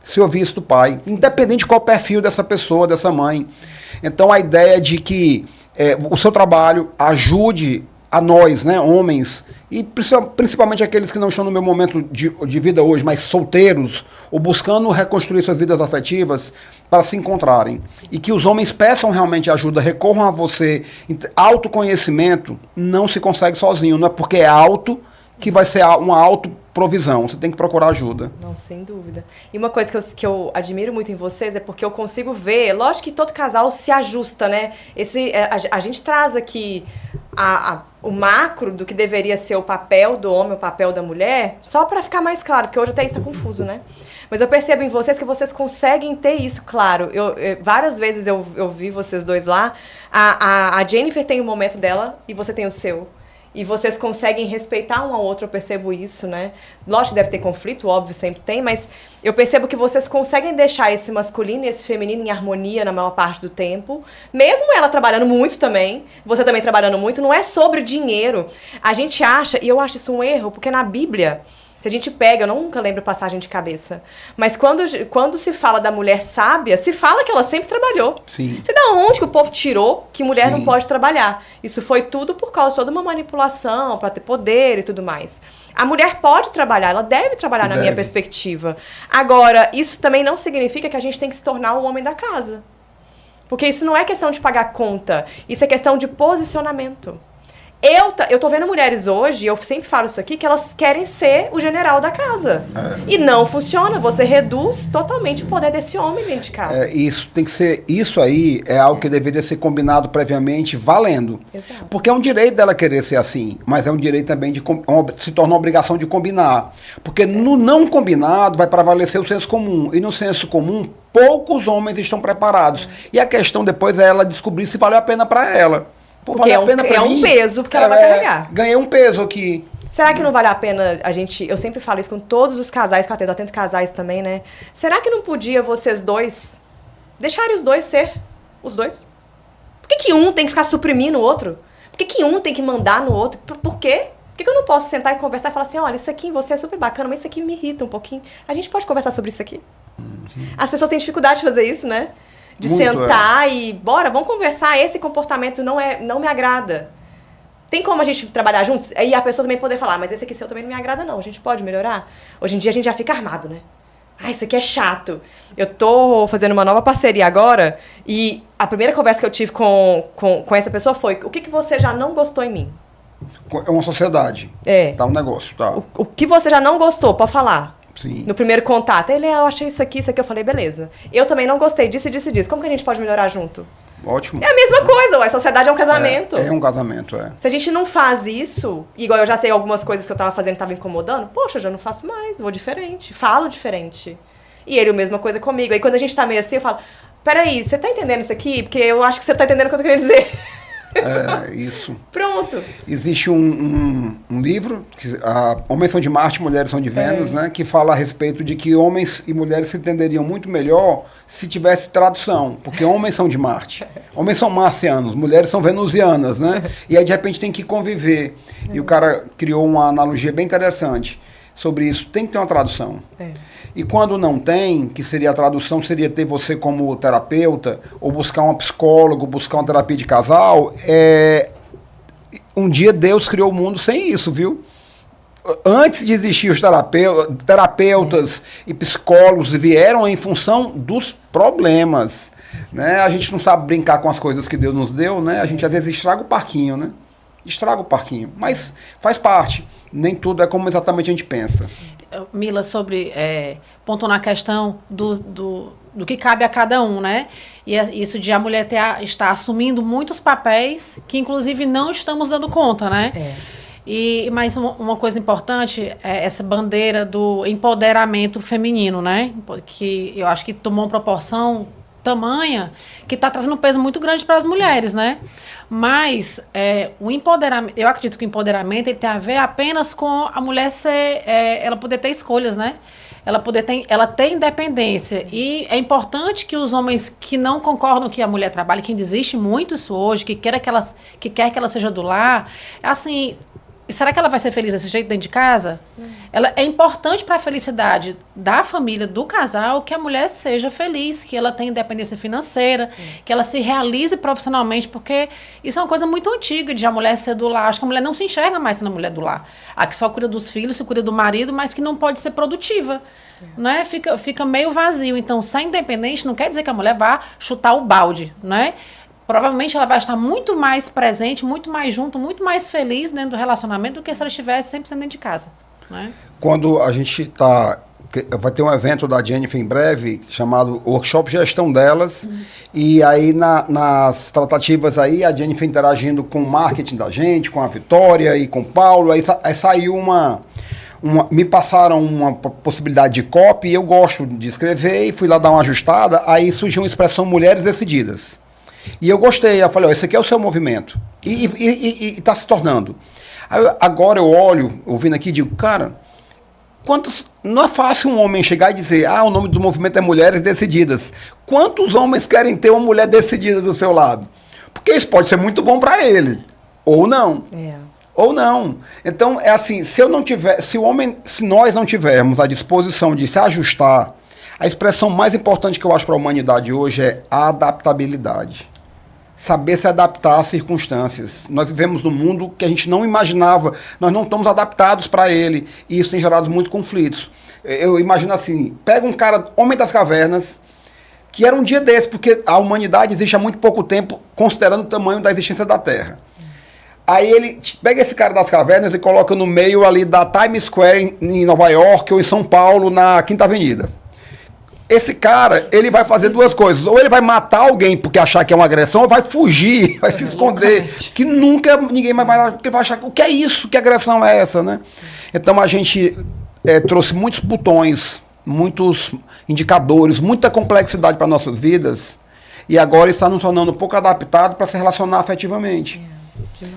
se ouvir isso do pai, independente de qual perfil dessa pessoa, dessa mãe. Então a ideia de que o seu trabalho ajude a nós, né, homens, e principalmente aqueles que não estão no meu momento de vida hoje, mas solteiros, ou buscando reconstruir suas vidas afetivas, para se encontrarem. E que os homens peçam realmente ajuda, recorram a você. Autoconhecimento não se consegue sozinho, não é porque é auto que vai ser uma autoprovisão. Você tem que procurar ajuda. Não, sem dúvida. E uma coisa que eu admiro muito em vocês é porque eu consigo ver, lógico que todo casal se ajusta, né? A gente traz aqui o macro do que deveria ser o papel do homem, o papel da mulher, só para ficar mais claro, porque hoje até isso está confuso, né? Mas eu percebo em vocês que vocês conseguem ter isso claro. Várias vezes eu vi vocês dois lá, a Jennifer tem o momento dela e você tem o seu. E vocês conseguem respeitar um ao outro, eu percebo isso, né? Lógico que deve ter conflito, óbvio, sempre tem, mas eu percebo que vocês conseguem deixar esse masculino e esse feminino em harmonia na maior parte do tempo. Mesmo ela trabalhando muito também, você também trabalhando muito, não é sobre dinheiro. A gente acha, e eu acho isso um erro, porque na Bíblia, se a gente pega, eu nunca lembro passagem de cabeça, mas quando se fala da mulher sábia, se fala que ela sempre trabalhou. Sim. Você dá onde que o povo tirou que mulher Sim. não pode trabalhar? Isso foi tudo por causa de toda uma manipulação, para ter poder e tudo mais. A mulher pode trabalhar, ela deve trabalhar na minha perspectiva. Agora, isso também não significa que a gente tem que se tornar o homem da casa. Porque isso não é questão de pagar conta, isso é questão de posicionamento. Eu tô vendo mulheres hoje, eu sempre falo isso aqui, que elas querem ser o general da casa. E não funciona. Você reduz totalmente o poder desse homem dentro de casa. Isso tem que ser. Isso aí é algo que deveria ser combinado previamente, valendo. Exato. Porque é um direito dela querer ser assim, mas é um direito também de se torna uma obrigação de combinar. Porque no não combinado vai prevalecer o senso comum. E no senso comum, poucos homens estão preparados. E a questão depois é ela descobrir se valeu a pena para ela. Pô, Porque vale a pena pra um mim? peso que ela vai carregar. Ganhei um peso aqui. Será que não vale a pena a gente... Eu sempre falo isso com todos os casais que eu atendo casais também, né? Será que não podia vocês dois deixarem os dois ser os dois? Por que um tem que ficar suprimindo o outro? Por que um tem que mandar no outro? Por quê? Por que eu não posso sentar e conversar e falar assim, olha, isso aqui em você é super bacana, mas isso aqui me irrita um pouquinho. A gente pode conversar sobre isso aqui? As pessoas têm dificuldade de fazer isso, né? De Muito, sentar e, bora, vamos conversar, esse comportamento não me agrada. Tem como a gente trabalhar juntos? Aí a pessoa também poder falar, mas esse aqui seu também não me agrada não, a gente pode melhorar? Hoje em dia a gente já fica armado, né? Ah, isso aqui é chato. Eu tô fazendo uma nova parceria agora e a primeira conversa que eu tive com essa pessoa foi, o que você já não gostou em mim? É uma sociedade. Tá um negócio, tá. O que você já não gostou, pode falar. Sim. No primeiro contato. Eu achei isso aqui, eu falei, beleza. Eu também não gostei disso. Como que a gente pode melhorar junto? Ótimo. É a mesma coisa, a sociedade é um casamento. É um casamento, Se a gente não faz isso, igual eu já sei algumas coisas que eu tava fazendo que tava incomodando, poxa, eu já não faço mais, vou diferente, falo diferente. E ele, a mesma coisa comigo. Aí quando a gente tá meio assim, eu falo, peraí, você tá entendendo isso aqui? Porque eu acho que você tá entendendo o que eu tô querendo dizer. Isso. Pronto. Existe um livro, Homens são de Marte, Mulheres são de Vênus, né, que fala a respeito de que homens e mulheres se entenderiam muito melhor se tivesse tradução, porque homens são de Marte, homens são marcianos, mulheres são venusianas, né, e aí de repente tem que conviver. E o cara criou uma analogia bem interessante sobre isso, tem que ter uma tradução. E quando não tem, que seria a tradução, seria ter você como terapeuta, ou buscar um psicólogo, buscar uma terapia de casal. Um dia Deus criou o mundo sem isso, viu? Antes de existir os terapeutas e psicólogos vieram em função dos problemas. Né? A gente não sabe brincar com as coisas que Deus nos deu, né? A gente às vezes estraga o parquinho, né? Estraga o parquinho, mas faz parte. Nem tudo é como exatamente a gente pensa. Mila, sobre ponto na questão do que cabe a cada um, né? E isso de a mulher estar assumindo muitos papéis que, inclusive, não estamos dando conta, né? Mas uma coisa importante é essa bandeira do empoderamento feminino, né? Que eu acho que tomou uma proporção tamanha que está trazendo um peso muito grande para as mulheres, né? Mas o empoderamento, eu acredito que o empoderamento ele tem a ver apenas com a mulher ela poder ter escolhas, né? Ela tem independência. E é importante que os homens que não concordam que a mulher trabalhe, que existe muito isso hoje, que quer que ela seja do lar, assim, será que ela vai ser feliz desse jeito dentro de casa? Ela é importante para a felicidade da família, do casal, que a mulher seja feliz, que ela tenha independência financeira, que ela se realize profissionalmente, porque isso é uma coisa muito antiga de a mulher ser do lar. Acho que a mulher não se enxerga mais sendo a mulher do lar. A que só cuida dos filhos, se cuida do marido, mas que não pode ser produtiva. Né? Fica meio vazio. Então, ser independente não quer dizer que a mulher vá chutar o balde, né? Provavelmente ela vai estar muito mais presente, muito mais junto, muito mais feliz dentro do relacionamento do que se ela estivesse 100% dentro de casa. Né? Quando a gente vai ter um evento da Jennifer em breve, chamado Workshop Gestão Delas, e aí nas tratativas aí, a Jennifer interagindo com o marketing da gente, com a Vitória e com o Paulo, aí saiu me passaram uma possibilidade de copy, e eu gosto de escrever, e fui lá dar uma ajustada, aí surgiu uma expressão Mulheres Decididas. E eu gostei, eu falei, esse aqui é o seu movimento. E está se tornando. Agora eu olho, ouvindo aqui, e digo, cara, não é fácil um homem chegar e dizer, o nome do movimento é Mulheres Decididas. Quantos homens querem ter uma mulher decidida do seu lado? Porque isso pode ser muito bom para ele, ou não. Ou não. Então, é assim, se nós não tivermos a disposição de se ajustar, a expressão mais importante que eu acho para a humanidade hoje é a adaptabilidade. Saber se adaptar às circunstâncias. Nós vivemos num mundo que a gente não imaginava, nós não estamos adaptados para ele, e isso tem gerado muitos conflitos. Eu imagino assim, pega um cara, homem das cavernas, que era um dia desse, porque a humanidade existe há muito pouco tempo, considerando o tamanho da existência da Terra. Aí ele pega esse cara das cavernas e coloca no meio ali da Times Square em Nova York ou em São Paulo, na Quinta Avenida. Esse cara, ele vai fazer duas coisas. Ou ele vai matar alguém porque achar que é uma agressão, ou vai fugir, vai se esconder. Que nunca ninguém mais vai... Porque vai achar, o que é isso? Que agressão é essa, né? Então a gente trouxe muitos botões, muitos indicadores, muita complexidade para nossas vidas. E agora está nos tornando um pouco adaptado para se relacionar afetivamente.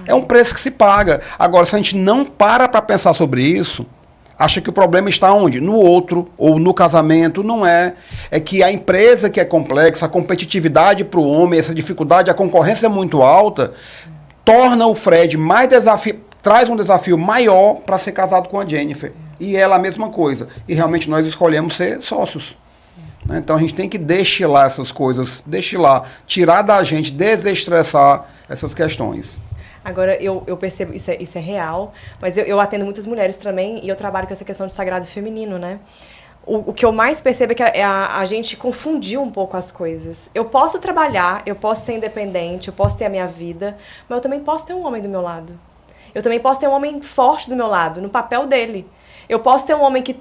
É um preço que se paga. Agora, se a gente não para pensar sobre isso, acha que o problema está onde? No outro, ou no casamento. Não é. É que a empresa que é complexa, a competitividade para o homem, essa dificuldade, a concorrência é muito alta, torna o Fred mais traz um desafio maior para ser casado com a Jennifer. E ela a mesma coisa. E realmente nós escolhemos ser sócios. Então a gente tem que destilar essas coisas, tirar da gente, desestressar essas questões. Agora, eu percebo, isso é real, mas eu atendo muitas mulheres também e eu trabalho com essa questão de sagrado feminino, né? O que eu mais percebo é que a gente confundiu um pouco as coisas. Eu posso trabalhar, eu posso ser independente, eu posso ter a minha vida, mas eu também posso ter um homem do meu lado. Eu também posso ter um homem forte do meu lado, no papel dele. Eu posso ter um homem que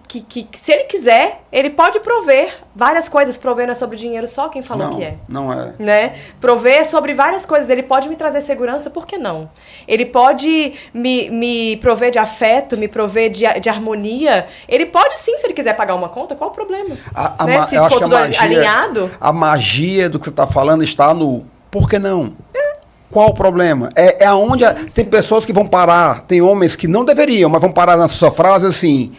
se ele quiser, ele pode prover várias coisas. Prover não é sobre dinheiro só, quem falou que é. Não é. Né? Prover sobre várias coisas. Ele pode me trazer segurança, por que não? Ele pode me prover de afeto, me prover de harmonia. Ele pode sim, se ele quiser pagar uma conta, qual o problema? Né? Se for tudo alinhado. A magia do que você está falando está no por que não? Qual o problema? É aonde tem pessoas que vão parar, tem homens que não deveriam, mas vão parar na sua frase assim.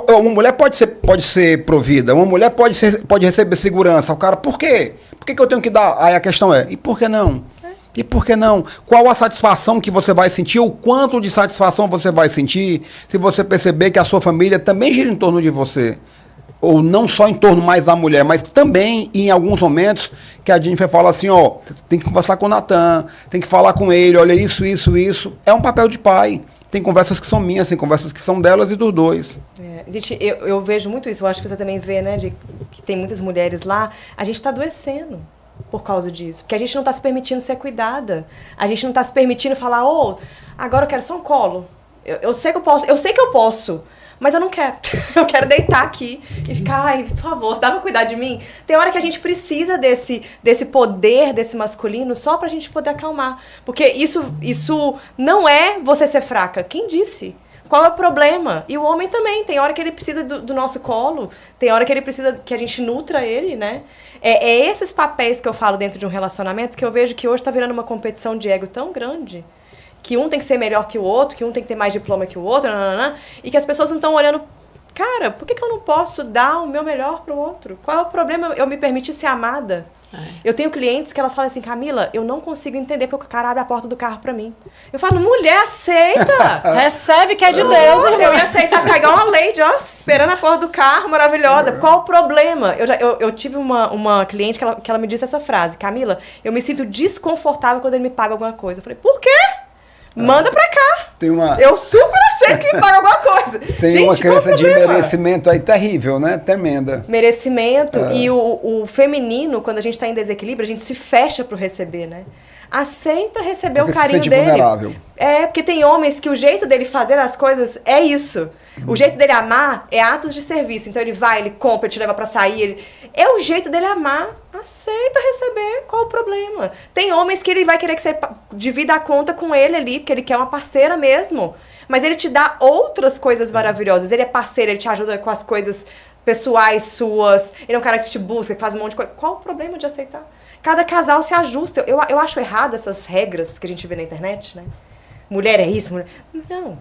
Uma mulher pode ser provida, uma mulher pode receber segurança. O cara, por quê? Por que eu tenho que dar? Aí a questão é, e por que não? E por que não? Qual a satisfação que você vai sentir? O quanto de satisfação você vai sentir se você perceber que a sua família também gira em torno de você? Ou não só em torno mais da mulher, mas também em alguns momentos que a Jennifer fala assim, ó, tem que conversar com o Natan, tem que falar com ele, olha isso. É um papel de pai. Tem conversas que são minhas, tem conversas que são delas e dos dois. Gente, eu vejo muito isso, eu acho que você também vê, né, que tem muitas mulheres lá, a gente está adoecendo por causa disso, porque a gente não está se permitindo ser cuidada, a gente não está se permitindo falar, agora eu quero só um colo, eu sei que eu posso, mas eu não quero. Eu quero deitar aqui e ficar, ai, por favor, dá pra cuidar de mim? Tem hora que a gente precisa desse poder, desse masculino, só pra gente poder acalmar. Porque isso não é você ser fraca. Quem disse? Qual é o problema? E o homem também. Tem hora que ele precisa do nosso colo. Tem hora que ele precisa que a gente nutra ele, né? É esses papéis que eu falo dentro de um relacionamento que eu vejo que hoje tá virando uma competição de ego tão grande, que um tem que ser melhor que o outro, que um tem que ter mais diploma que o outro, e que as pessoas não estão olhando, cara, por que eu não posso dar o meu melhor pro outro? Qual é o problema eu me permitir ser amada? Eu tenho clientes que elas falam assim, Camila, eu não consigo entender porque o cara abre a porta do carro pra mim. Eu falo, mulher, aceita! Recebe que é de Deus, irmão. Eu ia aceitar ficar igual uma lady, ó, esperando a porta do carro, maravilhosa. Qual o problema? Eu tive uma cliente que ela me disse essa frase, Camila, eu me sinto desconfortável quando ele me paga alguma coisa. Eu falei, por quê? Manda pra cá. Eu super aceito que me paga alguma coisa. Tem uma crença de merecimento aí terrível, né? Tremenda. Merecimento. E o feminino, quando a gente tá em desequilíbrio, a gente se fecha pro receber, né? Aceita receber o carinho dele. Vulnerável. Porque tem homens que o jeito dele fazer as coisas é isso. O jeito dele amar é atos de serviço. Então ele vai, ele compra, ele te leva pra sair. É o jeito dele amar. Aceita receber. Qual o problema? Tem homens que ele vai querer que você divida a conta com ele ali, porque ele quer uma parceira mesmo. Mas ele te dá outras coisas maravilhosas. Ele é parceiro, ele te ajuda com as coisas pessoais suas. Ele é um cara que te busca, que faz um monte de coisa. Qual o problema de aceitar? Cada casal se ajusta. Eu acho errado essas regras que a gente vê na internet, né? Mulher é isso, mulher... Não.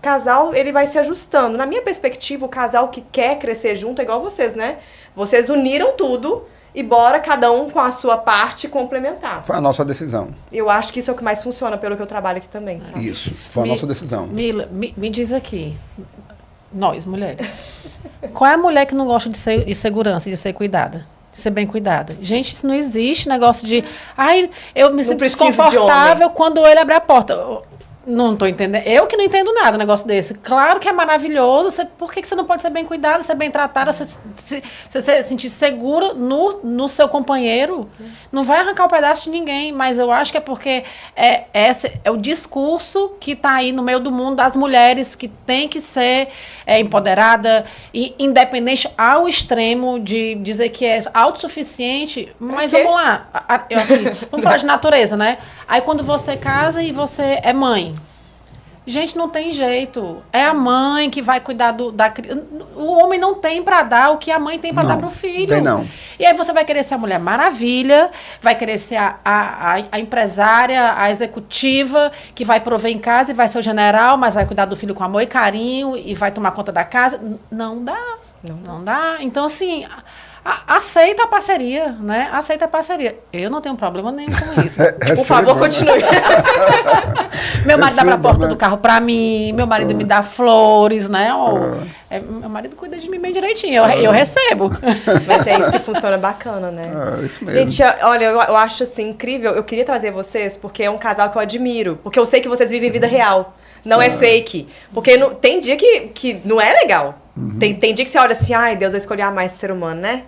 Casal, ele vai se ajustando. Na minha perspectiva, o casal que quer crescer junto é igual vocês, né? Vocês uniram tudo e bora cada um com a sua parte complementar. Foi a nossa decisão. Eu acho que isso é o que mais funciona, pelo que eu trabalho aqui também, sabe? Isso, foi a nossa decisão. Mila, me diz aqui, nós, mulheres, qual é a mulher que não gosta de segurança, de ser cuidada? De ser bem cuidada. Gente, isso não existe negócio de... Ai, eu me sinto desconfortável quando ele abre a porta. Não tô entendendo. Eu que não entendo nada, um negócio desse. Claro que é maravilhoso. Por que você não pode ser bem cuidada, ser bem tratada, você se sentir segura no seu companheiro? Não vai arrancar o pedaço de ninguém, mas eu acho que é porque esse é o discurso que está aí no meio do mundo das mulheres que tem que ser empoderada e independente ao extremo de dizer que é autossuficiente. Mas vamos lá. Vamos falar de natureza, né? Aí quando você casa e você é mãe. Gente, não tem jeito. É a mãe que vai cuidar da criança. O homem não tem para dar o que a mãe tem para dar pro filho. Tem não. E aí você vai querer ser a Mulher Maravilha, vai querer ser a empresária, a executiva, que vai prover em casa e vai ser o general, mas vai cuidar do filho com amor e carinho e vai tomar conta da casa. Não dá. Não dá. Então, assim... Aceita a parceria, né? Aceita a parceria. Eu não tenho problema nenhum com isso. Por favor, continue. Meu marido abre a porta do carro pra mim, meu marido me dá flores, né? Meu marido cuida de mim bem direitinho, eu recebo. Mas é isso que funciona bacana, né? Isso mesmo. Gente, olha, eu acho assim incrível. Eu queria trazer vocês porque é um casal que eu admiro. Porque eu sei que vocês vivem vida real. Não é fake. Porque tem dia que não é legal. Tem dia que você olha assim, ai, Deus, eu escolhi amar esse ser humano, né?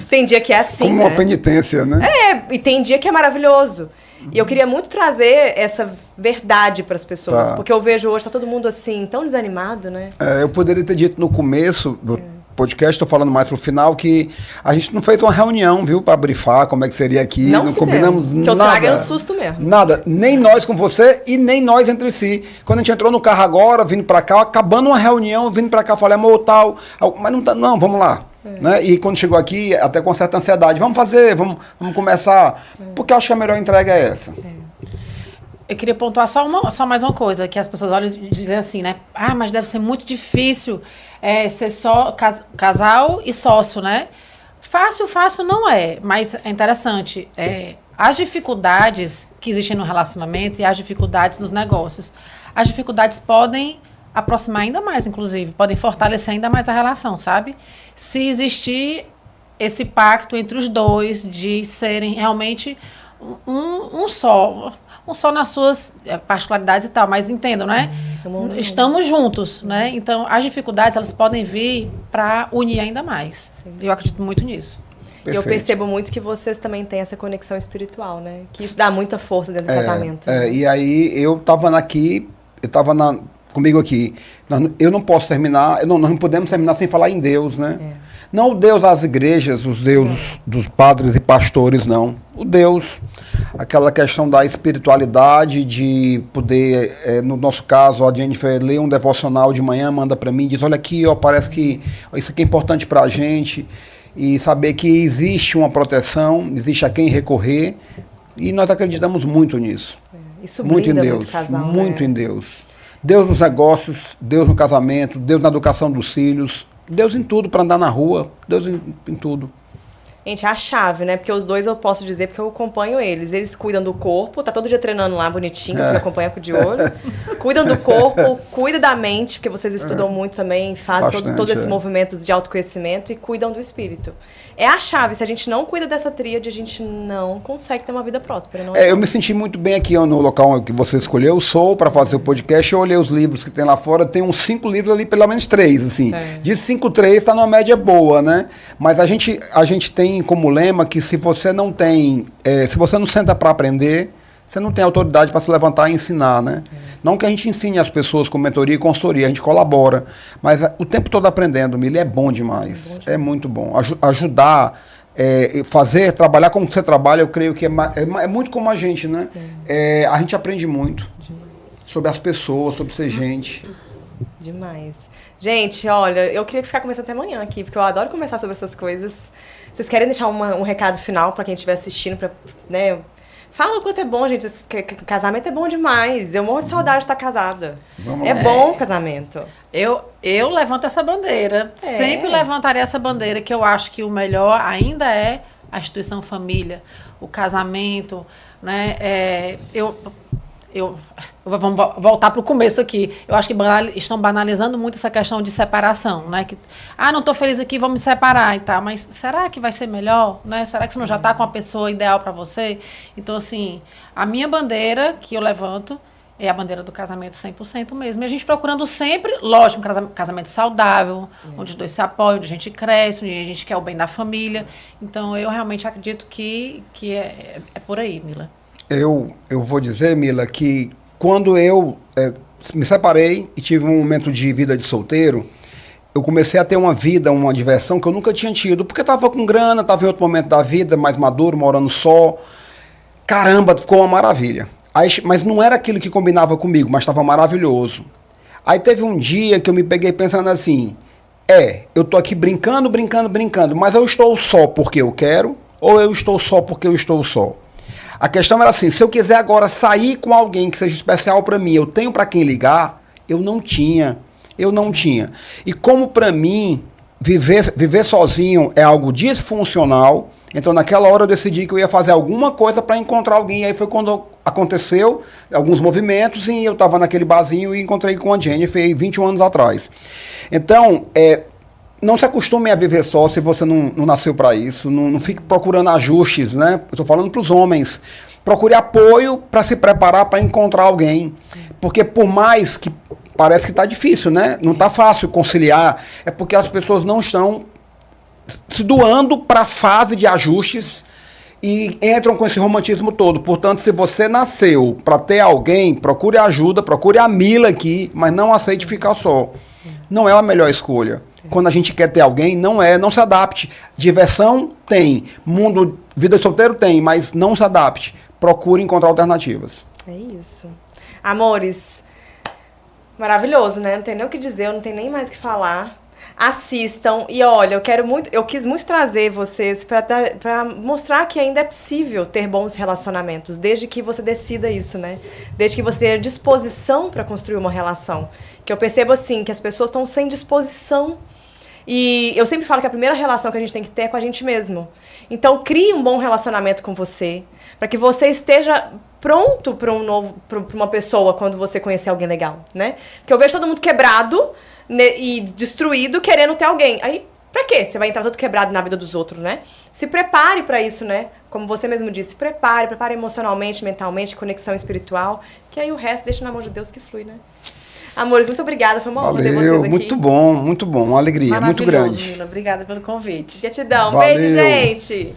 Tem dia que é assim, como uma penitência, né? E tem dia que é maravilhoso. E eu queria muito trazer essa verdade para as pessoas. Porque eu vejo hoje, tá todo mundo assim, tão desanimado, né? Eu poderia ter dito no começo do podcast, estou falando mais pro final, que a gente não fez uma reunião, viu, para brifar como é que seria aqui, não combinamos nada. Que eu trago é um susto mesmo. Nada, nem nós com você e nem nós entre si. Quando a gente entrou no carro agora, vindo para cá, acabando uma reunião, vindo para cá, falei, amor, tal, mas não tá, não, vamos lá. Né? E quando chegou aqui, até com certa ansiedade, vamos fazer, vamos começar, porque eu acho que a melhor entrega é essa. Eu queria pontuar só mais uma coisa, que as pessoas olham e dizem assim, né? Ah, mas deve ser muito difícil ser só casal e sócio, né? Fácil não é, mas é interessante. As dificuldades que existem no relacionamento e as dificuldades nos negócios. As dificuldades podem aproximar ainda mais, inclusive, podem fortalecer ainda mais a relação, sabe? Se existir esse pacto entre os dois de serem realmente um só nas suas particularidades e tal, mas entendam, né? Estamos juntos, né? Então, as dificuldades, elas podem vir para unir ainda mais. Eu acredito muito nisso. E eu percebo muito que vocês também têm essa conexão espiritual, né? Que isso dá muita força dentro do casamento. Né? E aí, eu estava comigo aqui. Eu não posso terminar, nós não podemos terminar sem falar em Deus, né? Não o Deus das igrejas, os Deus dos padres e pastores, não. O Deus, aquela questão da espiritualidade, de poder, no nosso caso, a Jennifer lê um devocional de manhã, manda para mim, diz, olha aqui, ó, parece que isso aqui é importante para a gente, e saber que existe uma proteção, existe a quem recorrer, e nós acreditamos muito nisso. Isso muito em Deus, casal, muito né? em Deus. Deus nos negócios, Deus no casamento, Deus na educação dos filhos, Deus em tudo, para andar na rua, Deus em tudo. Gente, é a chave, né? Porque os dois eu posso dizer porque eu acompanho eles. Eles cuidam do corpo, tá todo dia treinando lá bonitinho, que eu acompanho com o de olho. Cuidam do corpo, cuidam da mente, porque vocês estudam muito também, fazem todos esses movimentos de autoconhecimento e cuidam do espírito. É a chave. Se a gente não cuida dessa tríade, a gente não consegue ter uma vida próspera. Não eu me senti muito bem aqui no local que você escolheu, Sou, para fazer o podcast. Eu olhei os livros que tem lá fora, tem uns 5 livros ali, pelo menos 3, assim. De 5, 3 está numa média boa, né? Mas a gente tem como lema que se você não tem, se você não senta para aprender, você não tem autoridade para se levantar e ensinar, né? Não que a gente ensine as pessoas com mentoria e consultoria, a gente colabora, mas o tempo todo aprendendo, Mili, é bom demais, é muito bom. Ajudar, trabalhar como você trabalha, eu creio que é muito como a gente, né? A gente aprende muito sobre as pessoas, sobre ser gente. Demais. Gente, olha, eu queria ficar conversando até amanhã aqui, porque eu adoro conversar sobre essas coisas. Vocês querem deixar um recado final para quem estiver assistindo, né? Fala o quanto é bom, gente. Casamento é bom demais. Eu morro de saudade de estar casada. Bom o casamento. Eu levanto essa bandeira. Sempre levantarei essa bandeira, que eu acho que o melhor ainda é a instituição família, o casamento, né? Vamos voltar para o começo aqui. Eu acho que estão banalizando muito essa questão de separação, né? Que, não estou feliz aqui, vou me separar e tal. Mas será que vai ser melhor, né? Será que você não já está com a pessoa ideal para você? Então, assim, a minha bandeira que eu levanto é a bandeira do casamento 100% mesmo. E a gente procurando sempre, lógico, um casamento saudável, onde os dois se apoiam, onde a gente cresce, onde a gente quer o bem da família. Então, eu realmente acredito que é por aí, Mila. Eu vou dizer, Mila, que quando eu me separei e tive um momento de vida de solteiro, eu comecei a ter uma vida, uma diversão que eu nunca tinha tido, porque estava com grana, estava em outro momento da vida, mais maduro, morando só. Caramba, ficou uma maravilha. Aí, mas não era aquilo que combinava comigo, mas estava maravilhoso. Aí teve um dia que eu me peguei pensando assim, eu tô aqui brincando, mas eu estou só porque eu quero, ou eu estou só porque eu estou só? A questão era assim, se eu quiser agora sair com alguém que seja especial para mim, eu tenho para quem ligar? Eu não tinha. E como para mim, viver sozinho é algo disfuncional, então naquela hora eu decidi que eu ia fazer alguma coisa para encontrar alguém. E aí foi quando aconteceu alguns movimentos e eu estava naquele barzinho e encontrei com a Jennifer 21 anos atrás. Então, não se acostume a viver só se você não nasceu para isso. Não fique procurando ajustes, né? Eu estou falando para os homens. Procure apoio para se preparar para encontrar alguém. Porque por mais que parece que está difícil, né? Não está fácil conciliar. É porque as pessoas não estão se doando para a fase de ajustes e entram com esse romantismo todo. Portanto, se você nasceu para ter alguém, procure ajuda, procure a Mila aqui, mas não aceite ficar só. Não é a melhor escolha. Quando a gente quer ter alguém, não se adapte. Diversão tem, vida de solteiro tem, mas não se adapte. Procure encontrar alternativas. É isso. Amores, maravilhoso, né? Não tem nem o que dizer, eu não tenho nem mais o que falar. Assistam e olha, eu quis muito trazer vocês para mostrar que ainda é possível ter bons relacionamentos, desde que você decida isso, né? Desde que você tenha disposição para construir uma relação. Que eu percebo assim, que as pessoas estão sem disposição. E eu sempre falo que a primeira relação que a gente tem que ter é com a gente mesmo. Então, crie um bom relacionamento com você, para que você esteja pronto para uma pessoa quando você conhecer alguém legal, né? Porque eu vejo todo mundo quebrado e destruído querendo ter alguém. Aí, pra quê? Você vai entrar todo quebrado na vida dos outros, né? Se prepare pra isso, né? Como você mesmo disse, se prepare emocionalmente, mentalmente, conexão espiritual, que aí o resto deixa na mão de Deus que flui, né? Amores, muito obrigada, foi uma honra ter vocês aqui. Muito bom, uma alegria, muito grande. Mila, obrigada pelo convite. Gratidão, Valeu. beijo, gente!